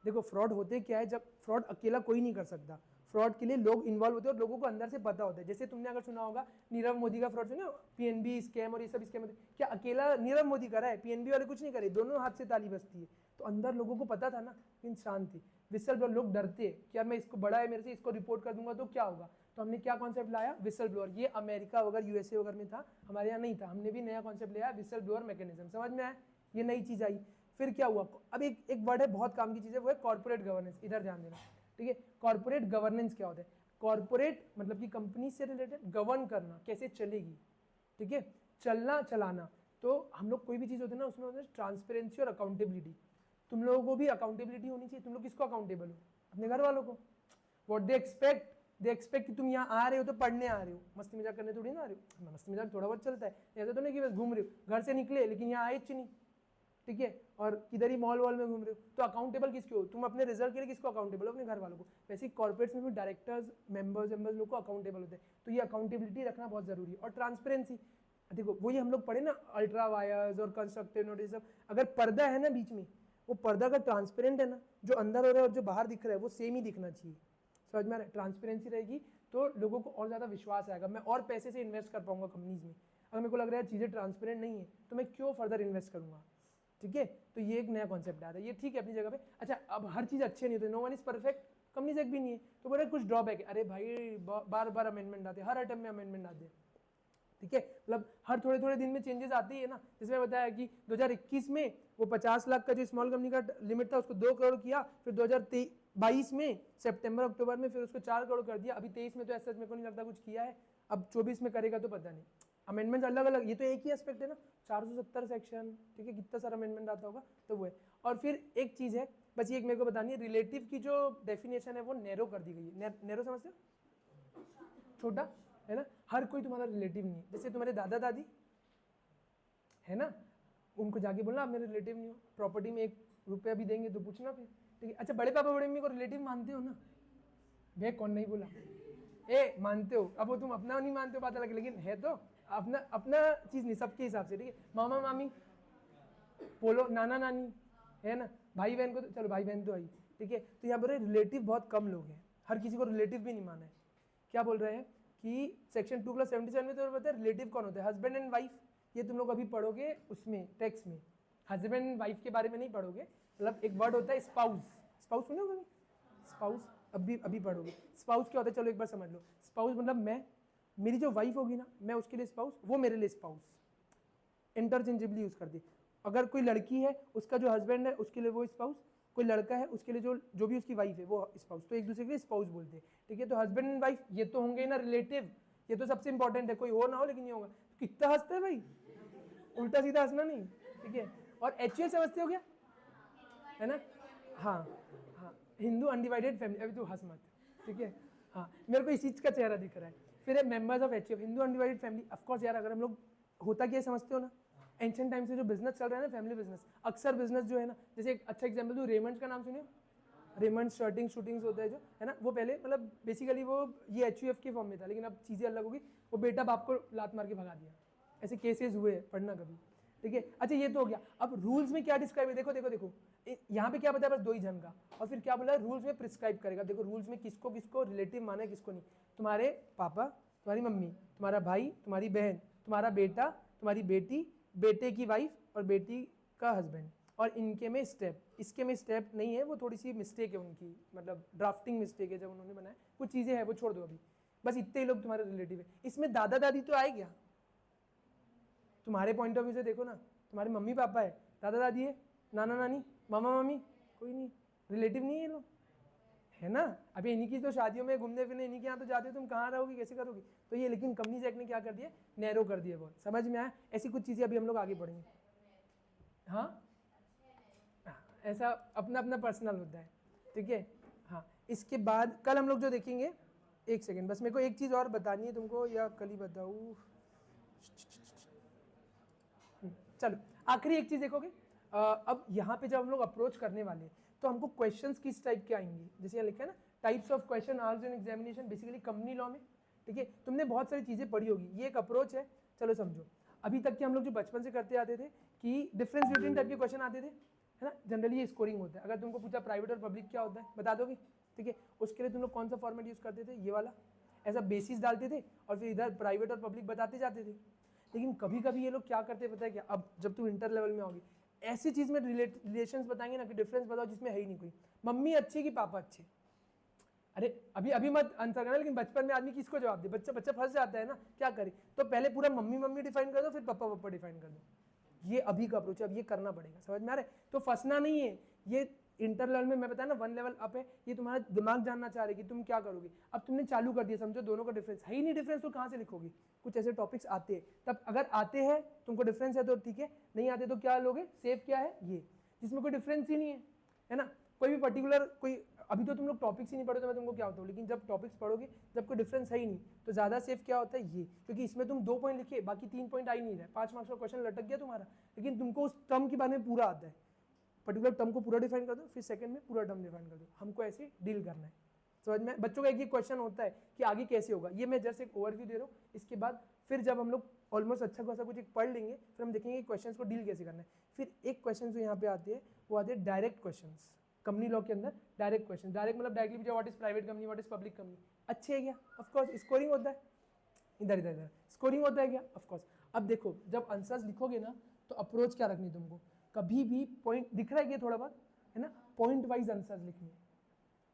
देखो फ्रॉड होते क्या है, जब फ्रॉड अकेला कोई नहीं कर सकता, फ्रॉड के लिए लोग इन्वॉल्व होते हैं और लोगों को अंदर से पता होता है। जैसे तुमने अगर सुना होगा नीरव मोदी का फ्रॉड सुना, पीएनबी स्कैम और ये सब स्कैम होते, क्या अकेला नीरव मोदी करा है, पीएनबी वाले कुछ नहीं करे, दोनों हाथ से ताली बजती है। तो अंदर लोगों को पता था ना, लेकिन शांत थी। विसल ब्लोअर, लोग डरते हैं कि यार मैं इसको बड़ा है मेरे से, इसको रिपोर्ट कर दूंगा तो क्या होगा। तो हमने क्या कॉन्सेप्ट लाया, विसल ब्लोअर। ये अमेरिका वगैरह यूएसए वगैरह में था, हमारे यहाँ नहीं था। हमने भी नया कॉन्सेप्ट लिया, विसल ब्लोअर मैकेनिज्म। समझ में आया, ये नई चीज आई। फिर क्या हुआ, अब एक वर्ड है बहुत काम की चीज है, वो है कॉर्पोरेट गवर्नेंस। इधर ध्यान देना, ठीक है। कॉर्पोरेट गवर्नेंस क्या होता है, कॉर्पोरेट मतलब कि कंपनी से रिलेटेड गवर्न करना, कैसे चलेगी, ठीक है, चलना चलाना। तो हम लोग कोई भी चीज होती है ना, उसमें होता है ट्रांसपेरेंसी और अकाउंटेबिलिटी। तुम लोगों को भी अकाउंटेबिलिटी होनी चाहिए। तुम लोग किसको अकाउंटेबल हो, अपने घर वालों को। व्हाट दे एक्सपेक्ट कि तुम यहाँ आ रहे हो तो पढ़ने आ रहे हो, मस्ती मजाक करने थोड़ी ना आ रहे हो। मस्ती मजाक थोड़ा बहुत चलता है, ऐसा तो नहीं कि बस घूम रहे हो, घर से निकले लेकिन यहाँ आए नहीं, ठीक है, और किधर ही मॉल वॉल में घूम रहे हो। तो अकाउंटेबल किसको हो, तुम अपने रिजल्ट के लिए किसको अकाउंटेबल हो, अपने घर वालों को। वैसे कॉर्पोरेट्स में भी डायरेक्टर्स मेंबर्स लोग को अकाउंटेबल होते हैं। तो ये अकाउंटेबिलिटी रखना बहुत जरूरी है। और ट्रांसपेरेंसी, देखो वही हम लोग पढ़े ना, अल्ट्रा वायर्स और कंस्ट्रक्टिव नोटिस। अगर पर्दा है ना बीच में, वो पर्दा अगर ट्रांसपेरेंट है ना, जो अंदर हो रहा है और जो बाहर दिख रहा है वो सेम ही दिखना चाहिए। समझ में आ रहा है, ट्रांसपेरेंसी रहेगी तो लोगों को और ज़्यादा विश्वास आएगा, मैं और पैसे से इन्वेस्ट कर पाऊंगा कंपनीज में। अगर मेरे को लग रहा है चीज़ें ट्रांसपेरेंट नहीं है तो मैं क्यों फर्दर इन्वेस्ट करूंगा, ठीक है। तो ये एक नया कॉन्सेप्ट आ रहा है, ये ठीक है अपनी जगह पे। अच्छा, अब हर चीज़ अच्छी नहीं होती, no one is perfect, companies एक भी नहीं है। तो बोले कुछ ड्रॉबैक है, अरे भाई बार बार अमेंडमेंट आते हैं, हर अटेम्प्ट में अमेंडमेंट आते हैं, ठीक है। मतलब हर थोड़े थोड़े दिन में चेंजेस आती है ना। जैसे मैं बताया कि 2021 में वो 50 लाख का जो स्मॉल कंपनी का लिमिट था उसको 2 करोड़ किया, फिर 2022 में सितंबर अक्टूबर में फिर उसको 4 करोड़ कर दिया। अभी 23 में तो ऐसा मेरे को नहीं लगता कुछ किया है, अब 24 में करेगा तो पता नहीं। अमेंडमेंट अलग अलग, ये तो एक ही एस्पेक्ट है ना, 470 सेक्शन, ठीक है, कितना सारा अमेंडमेंट आता होगा, तो वो है। और फिर एक चीज़ है बस, ये एक मेरे को बतानी है, रिलेटिव की जो डेफिनेशन है वो नैरो कर दी गई है। नैरो समझते हो, छोटा है ना, हर कोई तुम्हारा रिलेटिव नहीं है। जैसे तुम्हारे दादा दादी है ना, उनको जाके बोलना आप मेरे रिलेटिव नहीं हो, प्रॉपर्टी में 1 रुपया भी देंगे तो पूछना फिर, ठीक है। अच्छा, बड़े पापा बड़े मम्मी को रिलेटिव मानते हो ना, भैया कौन नहीं बोला, ए मानते हो। अब वो तुम अपना नहीं मानते हो बात अलग, लेकिन है तो अपना अपना चीज़ नहीं, सबके हिसाब से, ठीक है। मामा मामी बोलो, नाना नानी है ना, भाई बहन को तो चलो भाई बहन तो आई, ठीक है। तो यहाँ पर रिलेटिव बहुत कम लोग हैं, हर किसी को रिलेटिव भी नहीं माना है। क्या बोल रहे हैं कि सेक्शन 2+77 में तो पता है रिलेटिव कौन होता है, हस्बैंड एंड वाइफ। ये तुम लोग अभी पढ़ोगे उसमें टेक्स्ट में, हस्बैंड एंड वाइफ के बारे में नहीं पढ़ोगे। मतलब एक वर्ड होता है स्पाउस, स्पाउस सुनो कभी, स्पाउस अभी पढ़ोगे। स्पाउस क्या होता है, चलो एक बार समझ लो। स्पाउस मतलब मैं, मेरी जो वाइफ होगी ना, मैं उसके लिए स्पाउस, वो मेरे लिए स्पाउस, इंटरचेंजेबली यूज कर दी। अगर कोई लड़की है, उसका जो हस्बैंड है उसके लिए वो स्पाउस, कोई लड़का है उसके लिए जो भी उसकी वाइफ है वो स्पाउस, तो एक दूसरे के लिए स्पाउस बोलते हैं, ठीक है। तो हस्बैंड एंड वाइफ ये तो होंगे ना रिलेटिव, ये तो सबसे इंपॉर्टेंट है, कोई हो ना हो लेकिन ये होगा। तो कितना हंसते हैं भाई, उल्टा सीधा हंसना नहीं, ठीक है। और HUF समझते हो क्या, है ना, हाँ हाँ, हिंदू अनडिवाइडेड फैमिली। अभी तू हंस मत, ठीक है, हाँ, मेरे को इस चीज़ का चेहरा दिख रहा है। फिर है members of HUF, Hindu undivided family. Of course यार, अगर हम लोग, होता क्या समझते हो ना, एंशिएंट टाइम से जो बिजनेस चल रहा है ना, फैमिली बिजनेस, अक्सर बिजनेस जो है ना, जैसे एक अच्छा एग्जांपल दूं, रेमंड्स का नाम सुनिए, रेमंड्स शूटिंग्स होता है जो, है ना, वो पहले मतलब बेसिकली वो ये HUF के फॉर्म में था, लेकिन अब चीज़ें अलग होगी, वो बेटा बाप को लात मार के भगा दिया, ऐसे केसेस हुए, पढ़ना कभी, ठीक है। अच्छा, ये तो हो गया। अब रूल्स में क्या डिस्क्राइब है, देखो देखो देखो, यहाँ पे क्या बताया, बस 2 ही जन का, और फिर क्या बोला, रूल्स में प्रिस्क्राइब करेगा। देखो रूल्स में किसको किसको रिलेटिव माना है, किसको नहीं। तुम्हारे पापा, तुम्हारी मम्मी, तुम्हारा भाई, तुम्हारी बहन, तुम्हारा बेटा, तुम्हारी बेटी, बेटे की वाइफ और बेटी का हस्बैंड, और इनके में स्टेप, इसके में स्टेप नहीं है, वो थोड़ी सी मिस्टेक है उनकी, मतलब ड्राफ्टिंग मिस्टेक है जब उन्होंने बनाया, कुछ चीज़ें हैं वो छोड़ दो अभी, बस इतने ही लोग तुम्हारे रिलेटिव है। इसमें दादा दादी तो आए क्या, तुम्हारे पॉइंट ऑफ व्यू से देखो ना, तुम्हारे मम्मी पापा है, दादा दादी है, नाना नानी, मामा मामी, कोई नहीं, रिलेटिव नहीं है ये लोग, है ना। अभी इन्हीं की तो शादियों में घूमने फिरने इन्हीं के यहाँ तो जाते हो, तुम कहाँ रहोगी, कैसे करोगी। तो ये लेकिन कंपनीज एक्ट ने क्या कर दिया, नैरो कर दिया बहुत। समझ में आया, ऐसी कुछ चीज़ें अभी हम लोग आगे बढ़ेंगे। हाँ ऐसा अपना अपना पर्सनल होता है, ठीक है। हाँ, इसके बाद कल हम लोग जो देखेंगे, एक सेकेंड बस, मेरे को एक चीज़ और बतानी है तुमको, या कल ही बताऊँ? चलो आखिरी एक चीज़ देखोगे। अब यहाँ पे जब हम लोग अप्रोच करने वाले हैं तो हमको क्वेश्चंस किस टाइप के आएंगे, जैसे यहाँ लिखा है ना, types of question asked in examination, basically company law में, ठीक है। तुमने बहुत सारी चीज़ें पढ़ी होगी, ये एक अप्रोच है। चलो समझो, अभी तक के हम लोग जो बचपन से करते आते थे कि डिफरेंस बिटवीन टाइप के क्वेश्चन आते थे, है ना, जनरली ये स्कोरिंग होता है। अगर तुमको पूछा प्राइवेट और पब्लिक क्या होता है, बता दोगे, ठीक है। उसके लिए तुम लोग कौन सा फॉर्मेट यूज़ करते थे, ये वाला, ऐसा बेसिस डालते थे और फिर इधर प्राइवेट और पब्लिक बताते जाते थे। लेकिन कभी कभी ये लोग क्या करते हैं पता है क्या, अब जब तुम इंटर लेवल में आओगी, ऐसी चीज़ में रिलेशंस बताएंगे ना कि डिफरेंस बताओ जिसमें है ही नहीं कोई, मम्मी अच्छी कि पापा अच्छे। अरे अभी अभी मत आंसर करना, लेकिन बचपन में आदमी किसको जवाब दे, बच्चा बच्चा फंस जाता है ना, क्या करे, तो पहले पूरा मम्मी मम्मी डिफाइन कर दो, फिर पापा पापा डिफाइन कर दो। ये अभी का अप्रोच है, अब ये करना पड़ेगा, समझ में आ रहा है। तो फंसना नहीं है, ये इंटर लेवल में मैं बताया ना 1 लेवल अप है, ये तुम्हारा दिमाग जानना चाह रहे कि तुम क्या करोगे। अब तुमने चालू कर दिया, समझो दोनों का डिफरेंस है ही नहीं, डिफरेंस तो कहाँ से लिखोगे। कुछ ऐसे टॉपिक्स आते हैं, तब अगर आते हैं तुमको डिफरेंस है तो ठीक है, नहीं आते तो क्या लोगे, सेफ क्या है ये, जिसमें कोई डिफरेंस ही नहीं है ना। कोई भी पर्टिकुलर कोई, अभी तो तुम लोग टॉपिक्स ही नहीं पढ़ो तो मैं तुमको क्या होता हूँ, लेकिन जब टॉपिक्स पढ़ोगे, जब कोई डिफरेंस है ही नहीं, तो ज़्यादा सेफ क्या होता है ये, क्योंकि इसमें तुम 2 पॉइंट लिखे, बाकी 3 पॉइंट आ ही नहीं रहे, 5 मार्क्स का क्वेश्चन लटक गया तुम्हारा, लेकिन तुमको उस टर्म के बारे में पूरा आता है, पर्टिकुलर टर्म को पूरा डिफाइन कर दो, फिर सेकंड में पूरा टर्म डिफाइन कर दो। हमको ऐसे डील करना है, समझ में। बच्चों का एक ही क्वेश्चन होता है कि आगे कैसे होगा, ये मैं जस्ट एक ओवरव्यू दे रहा हूँ। इसके बाद फिर जब हम लोग ऑलमोस्ट अच्छा खासा कुछ एक पढ़ लेंगे, फिर हम देखेंगे क्वेश्चंस को डील कैसे करना है। फिर एक क्वेश्चन जो यहाँ पे आते हैं वो आते हैं डायरेक्ट क्वेश्चन। कंपनी लॉ के अंदर डायरेक्ट क्वेश्चन, डायरेक्ट मतलब डायरेक्टली पूछा what is private company, what is public company, अच्छे है क्या, ऑफकोर्स स्कोरिंग होता है, इधर इधर इधर स्कोरिंग होता है क्या, ऑफकोर्स। अब देखो जब आंसर्स लिखोगे ना, तो अप्रोच क्या रखनी तुमको, कभी भी पॉइंट दिख रहा है कि थोड़ा बहुत है ना, पॉइंट वाइज आंसर्स लिखने।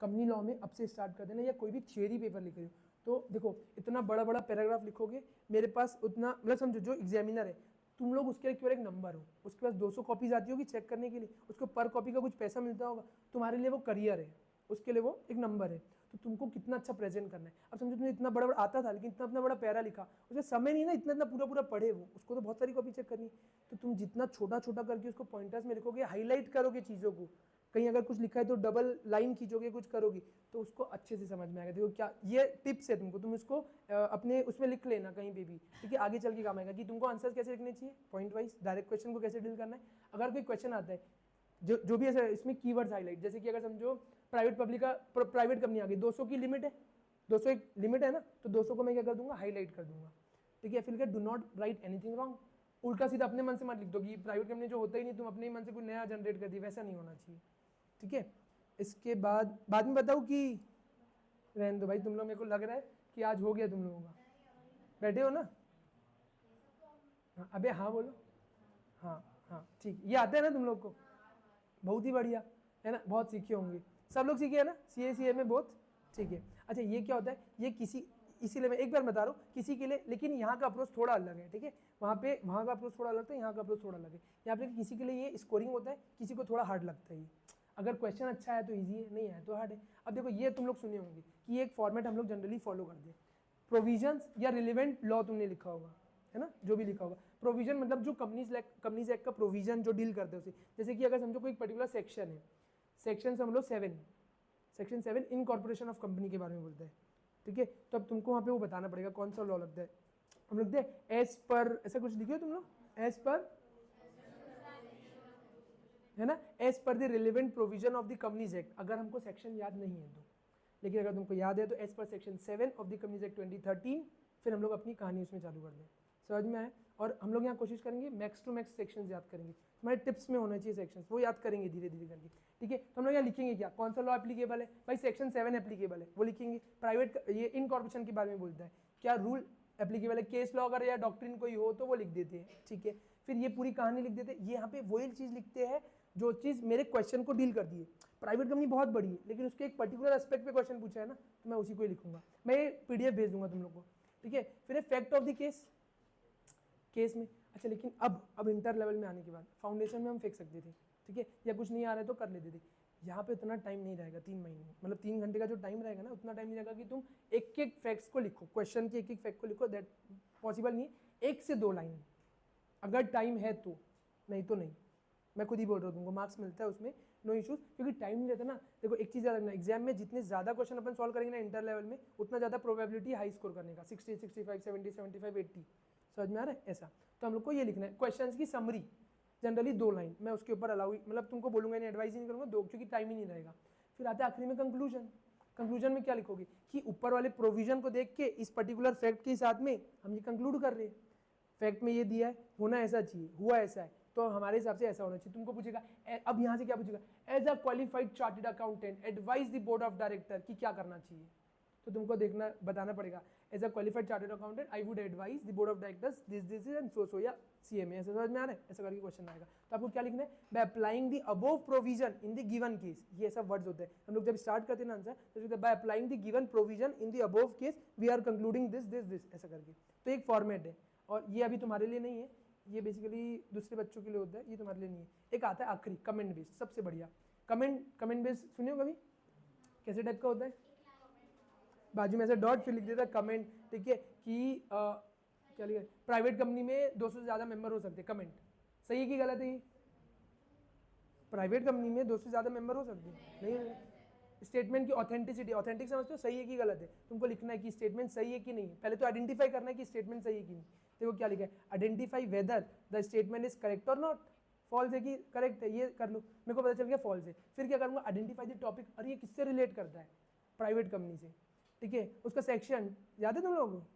कंपनी लॉ में अब से स्टार्ट कर देना, या कोई भी थियरी पेपर लिख रहे हो तो देखो इतना बड़ा बड़ा पैराग्राफ लिखोगे, मेरे पास उतना, मतलब समझो जो एग्जामिनर है, तुम लोग उसके लिए केवल एक नंबर हो, उसके पास 200 कॉपीज आती होगी चेक करने के लिए, उसको पर कॉपी का कुछ पैसा मिलता होगा, तुम्हारे लिए वो करियर है, उसके लिए वो एक नंबर है। तो तुमको कितना अच्छा प्रेजेंट करना है। अब समझो तुम्हें इतना बड़ा बड़ा आता था, लेकिन इतना बड़ा पैरा लिखा, उसमें समय नहीं ना इतना इतना पूरा पूरा पढ़े, वो उसको तो बहुत सारी कॉपी चेक करनी। तो तुम जितना छोटा छोटा करके उसको पॉइंटर्स में लिखोगे, हाईलाइट करोगे चीज़ों को, कहीं अगर कुछ लिखा है तो डबल लाइन खींचोगे, कुछ करोगी, तो उसको अच्छे से समझ में आएगा। देखो क्या ये टिप्स है तुमको, तुम इसको अपने उसमें लिख लेना कहीं पे भी, ठीक है, आगे चल के काम आएगा कि तुमको आंसर कैसे लिखने चाहिए, पॉइंट वाइज, डायरेक्ट क्वेश्चन को कैसे डील करना है। अगर कोई क्वेश्चन आता है जो भी ऐसा, इसमें कीवर्ड्स हाईलाइट, जैसे कि अगर समझो प्राइवेट पब्लिक का, प्राइवेट कंपनी आ गई, 200 की लिमिट है, 200 एक लिमिट है ना, तो 200 को मैं क्या कर दूंगा, हाईलाइट कर दूंगा, ठीक है। फिर do not right anything wrong, उल्टा सीधा अपने मन से मत लिख दो कि प्राइवेट कंपनी जो होता ही नहीं, तुम अपने ही मन से कोई नया जनरेट कर दी, वैसा नहीं होना चाहिए, ठीक है। इसके बाद में बताऊँ कि रहने दो भाई, तुम लोग, मेरे को लग रहा है कि आज हो गया तुम लोगों का, बैठे हो ना, हाँ, अबे हाँ बोलो, हाँ हाँ ठीक, ये आता है ना तुम लोग को, बहुत ही बढ़िया है ना, बहुत सीखे होंगे, सब लोग सीखे है ना, सी ए में बहुत, ठीक है। अच्छा ये क्या होता है, ये किसी, इसीलिए मैं एक बार बता रहा हूँ किसी के लिए, लेकिन यहाँ का अप्रोच थोड़ा अलग है, ठीक है। वहाँ का अप्रोच थोड़ा अलग था, यहाँ का अप्रोच थोड़ा अलग है। यहाँ पे किसी के लिए ये स्कोरिंग होता है, किसी को थोड़ा हार्ड लगता है ये, अगर क्वेश्चन अच्छा है तो ईजी है, नहीं है तो हार्ड है। अब देखो ये तुम लोग सुने होंगे कि ये एक फॉर्मेट हम लोग जनरली फॉलो करते हैं, प्रोविजंस या रिलेवेंट लॉ तुमने लिखा होगा, है ना, जो भी लिखा होगा। प्रोविजन मतलब जो कंपनीज एक्ट का प्रोविजन जो डील करते हैं उसे, जैसे कि अगर समझो कोई पर्टिकुलर सेक्शन है, सेक्शन समझ लो 7, सेक्शन 7 इनकॉर्पोरेशन ऑफ कंपनी के बारे में बोलता है, ठीक है। तो अब तुमको वहाँ पे वो बताना पड़ेगा कौन सा लॉ लगता है। हम लिखते हैं एज पर, ऐसा कुछ लिखे हो तुम लोग, एज पर, है ना, as per the relevant provision of the companies act, अगर हमको सेक्शन याद नहीं है तो, लेकिन अगर तुमको याद है तो as per section 7 of the companies act 2013, फिर हम लोग अपनी कहानी उसमें चालू कर दें, समझ में आए। और हम लोग यहाँ कोशिश करेंगे मैक्स टू मैक्स सेक्शंस याद करेंगे, हमारे टिप्स में होना चाहिए सेक्शंस, वो याद करेंगे धीरे धीरे करके, ठीक है। तो हम लोग यहाँ लिखेंगे क्या, कौन सा लॉ एप्लीकेबल है, भाई सेक्शन 7 एप्लीकेबल है, वो लिखेंगे। प्राइवेट ये इनकॉर्पोरेशन के बारे में बोलता है, क्या रूल एप्लीकेबल है, केस लॉ अगर या डॉक्ट्रिन कोई हो तो वो लिख देते हैं, ठीक है। फिर ये पूरी कहानी लिख देते हैं, ये यहाँ पे वही चीज़ लिखते हैं जो चीज़ मेरे क्वेश्चन को डील कर दी है। प्राइवेट कंपनी बहुत बड़ी है, लेकिन उसके एक पर्टिकुलर एस्पेक्ट पे क्वेश्चन पूछा है ना, तो मैं उसी को ही लिखूंगा, मैं PDF भेज दूंगा तुम लोग को, ठीक है। फिर फैक्ट ऑफ द केस में, अच्छा लेकिन अब इंटर लेवल में आने के बाद फाउंडेशन में हम फेंक सकते थे, ठीक है, या कुछ नहीं आ रहा है तो कर लेते थे। यहाँ पे उतना टाइम नहीं रहेगा, 3 महीने मतलब 3 घंटे का जो टाइम रहेगा ना, उतना टाइम नहीं रहेगा कि तुम एक एक फैक्ट्स को लिखो, क्वेश्चन के एक एक फैक्ट को लिखो, दैट पॉसिबल नहीं है। 1 से 2 लाइन अगर टाइम है तो, नहीं तो नहीं, मैं खुद ही बोल रहा हूँ तुमको, मार्क्स मिलता है उसमें, नो इश्यूज, क्योंकि टाइम नहीं रहता ना। देखो एक चीज़ याद रखना, एग्जाम में जितने ज़्यादा क्वेश्चन अपन सॉल्व करेंगे ना इंटर लेवल में, उतना ज़्यादा प्रोबेबिलिटी हाई स्कोर करने का, 60, 65, 70, 75, 80। समझ में आ रहा है? ऐसा तो हम लोग को ये लिखना है। क्वेश्चंस की समरी जनरली 2 लाइन, मैं उसके ऊपर अलाउ मतलब तुमको बोलूँगा नहीं, एडवाइस नहीं करूँगा, 2, क्योंकि टाइम ही नहीं रहेगा। फिर आते आखिरी में कंक्लूजन। कंक्लूजन में क्या लिखोगे कि ऊपर वाले प्रोविजन को देख के इस पर्टिकुलर फैक्ट के साथ में हम ये कंक्लूड कर रहे हैं, फैक्ट में ये दिया है, होना ऐसा चाहिए, हुआ ऐसा है, तो हमारे हिसाब से ऐसा होना चाहिए। तुमको पूछेगा, अब यहाँ से क्या पूछेगा, as a qualified chartered accountant advise the board of director कि क्या करना चाहिए, तो तुमको देखना बताना पड़ेगा, as a qualified chartered accountant I would advise the board of directors this and so या सीएमए। ऐसा समझ में आ रहा है? ऐसा करके क्वेश्चन आएगा। तो आपको क्या लिखना है, bye applying the above provision in the given case. ये ऐसा वर्ड्स होते हैं, हम लोग जब स्टार्ट करते हैं ना आंसर तो लिखते हैं by applying the given provision in the above case we are concluding this ऐसा करके। तो एक फॉर्मेट है, और ये अभी तुम्हारे लिए नहीं है, ये बेसिकली दूसरे बच्चों के लिए होता है, ये तुम्हारे लिए नहीं है। एक आता है आखिरी, कमेंट बेस्ड, सबसे बढ़िया। कमेंट बेस्ड सुनियो कभी, कैसे टाइप का होता है, बाजू में ऐसे डॉट फिर लिख देता है कमेंट, ठीक है, कि क्या लिखा है, प्राइवेट कंपनी में 200 से ज़्यादा मेंबर हो सकते हैं, कमेंट सही है कि गलत है? ये प्राइवेट कंपनी में 200 से ज़्यादा मेंबर हो सकते हैं, नहीं है? स्टेटमेंट की ऑथेंटिसिटी, ऑथेंटिक समझते हो, सही है कि गलत है, तुमको लिखना है कि स्टेटमेंट सही है कि नहीं है। पहले तो आइडेंटिफाई करना है कि स्टेटमेंट सही है कि नहीं। देखो क्या लिखा है, identify whether the statement is correct और नॉट, फॉल्स है कि करेक्ट है, ये कर लो, मेरे को पता चल गया फॉल्स है। फिर क्या करूँगा, आइडेंटिफाई द टॉपिक, अरे ये किससे रिलेट करता है, प्राइवेट कंपनी से, ठीक है, उसका सेक्शन याद है तुम लोगों को,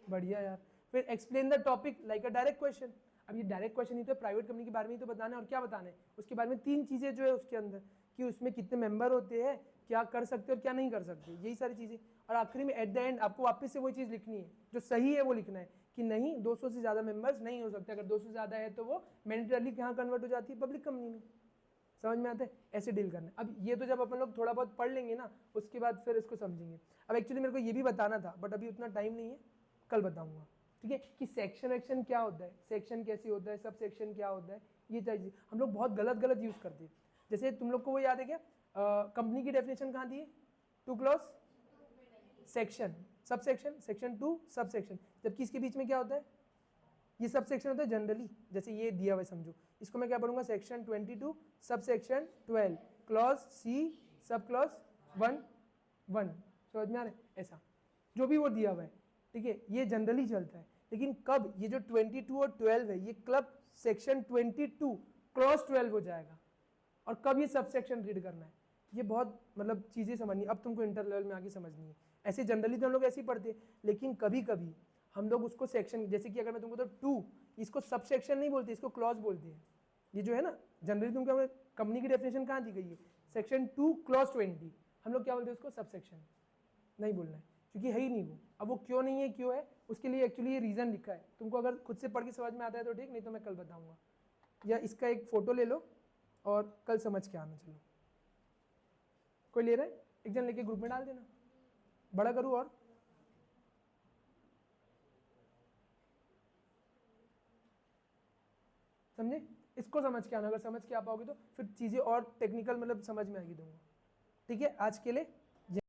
बढ़िया यार। फिर explain the topic like a direct question. अब ये डायरेक्ट क्वेश्चन ही तो प्राइवेट कंपनी के बारे में ही तो बताना है, और क्या बताना है उसके बारे में 3 चीज़ें जो है उसके अंदर, कि उसमें कितने मेंबर होते हैं, क्या कर सकते हो और क्या नहीं कर सकते, यही सारी चीज़ें। और आखिरी में एट द एंड आपको वापस से वही चीज़ लिखनी है, जो सही है वो लिखना है, कि नहीं 200 से ज़्यादा मेंबर्स नहीं हो सकते, अगर 200 से ज़्यादा है तो वो मैंडेटरली कहाँ कन्वर्ट हो जाती है, पब्लिक कंपनी में। समझ में आता है? ऐसे डील करना है। अब ये तो जब अपन लोग थोड़ा बहुत पढ़ लेंगे ना, उसके बाद फिर इसको समझेंगे। अब एक्चुअली मेरे को ये भी बताना था, बट अभी उतना टाइम नहीं है, कल बताऊंगा, ठीक है, कि सेक्शन एक्शन क्या होता है, सेक्शन कैसे होता है, सब सेक्शन क्या होता है, ये चीज़ हम लोग बहुत गलत यूज़ करते हैं। जैसे तुम लोग को वो याद है क्या, कंपनी की डेफिनेशन कहाँ दी है, 2 clause section, sub section, section 2 sub section, जबकि इसके बीच में क्या होता है, ये सब सेक्शन होता है जनरली। जैसे ये दिया हुआ है समझो, इसको मैं क्या पढ़ूंगा, section 22 sub section 12 clause C sub clause 1 1। समझ में आ रहा है? ऐसा जो भी वो दिया हुआ है, ठीक है, ये जनरली चलता है। लेकिन कब ये जो 22 और 12 है, ये क्लब सेक्शन 22 क्लॉज 12 हो जाएगा, और कब ये सब सेक्शन रीड करना है, ये बहुत मतलब चीज़ें समझनी, अब तुमको इंटर लेवल में आगे समझनी है। ऐसे जनरली तो हम लोग ऐसे ही पढ़ते हैं, लेकिन कभी कभी हम लोग उसको सेक्शन, जैसे कि अगर मैं तुमको तो 2, इसको सब सेक्शन नहीं बोलते, इसको क्लॉज बोलते हैं। ये जो है ना जनरली तुमको कंपनी की डेफिनेशन कहाँ दी गई है, सेक्शन 2 क्लॉज 20, हम लोग क्या बोलते हैं उसको, सब सेक्शन नहीं बोलना है, क्योंकि है ही नहीं वो। अब वो क्यों नहीं है, क्यों है, उसके लिए एक्चुअली ये रीज़न लिखा है, तुमको अगर खुद से पढ़ के समझ में आता है तो ठीक, नहीं तो मैं कल बताऊंगा, या इसका एक फ़ोटो ले लो और कल समझ के आना। चलो कोई ले रहा है, एक जन लेके ग्रुप में डाल देना, बड़ा करूँ और समझे, इसको समझ के आना, अगर समझ के आ पाओगे तो फिर चीज़ें और टेक्निकल मतलब समझ में आएगी तुमको। ठीक है, आज के लिए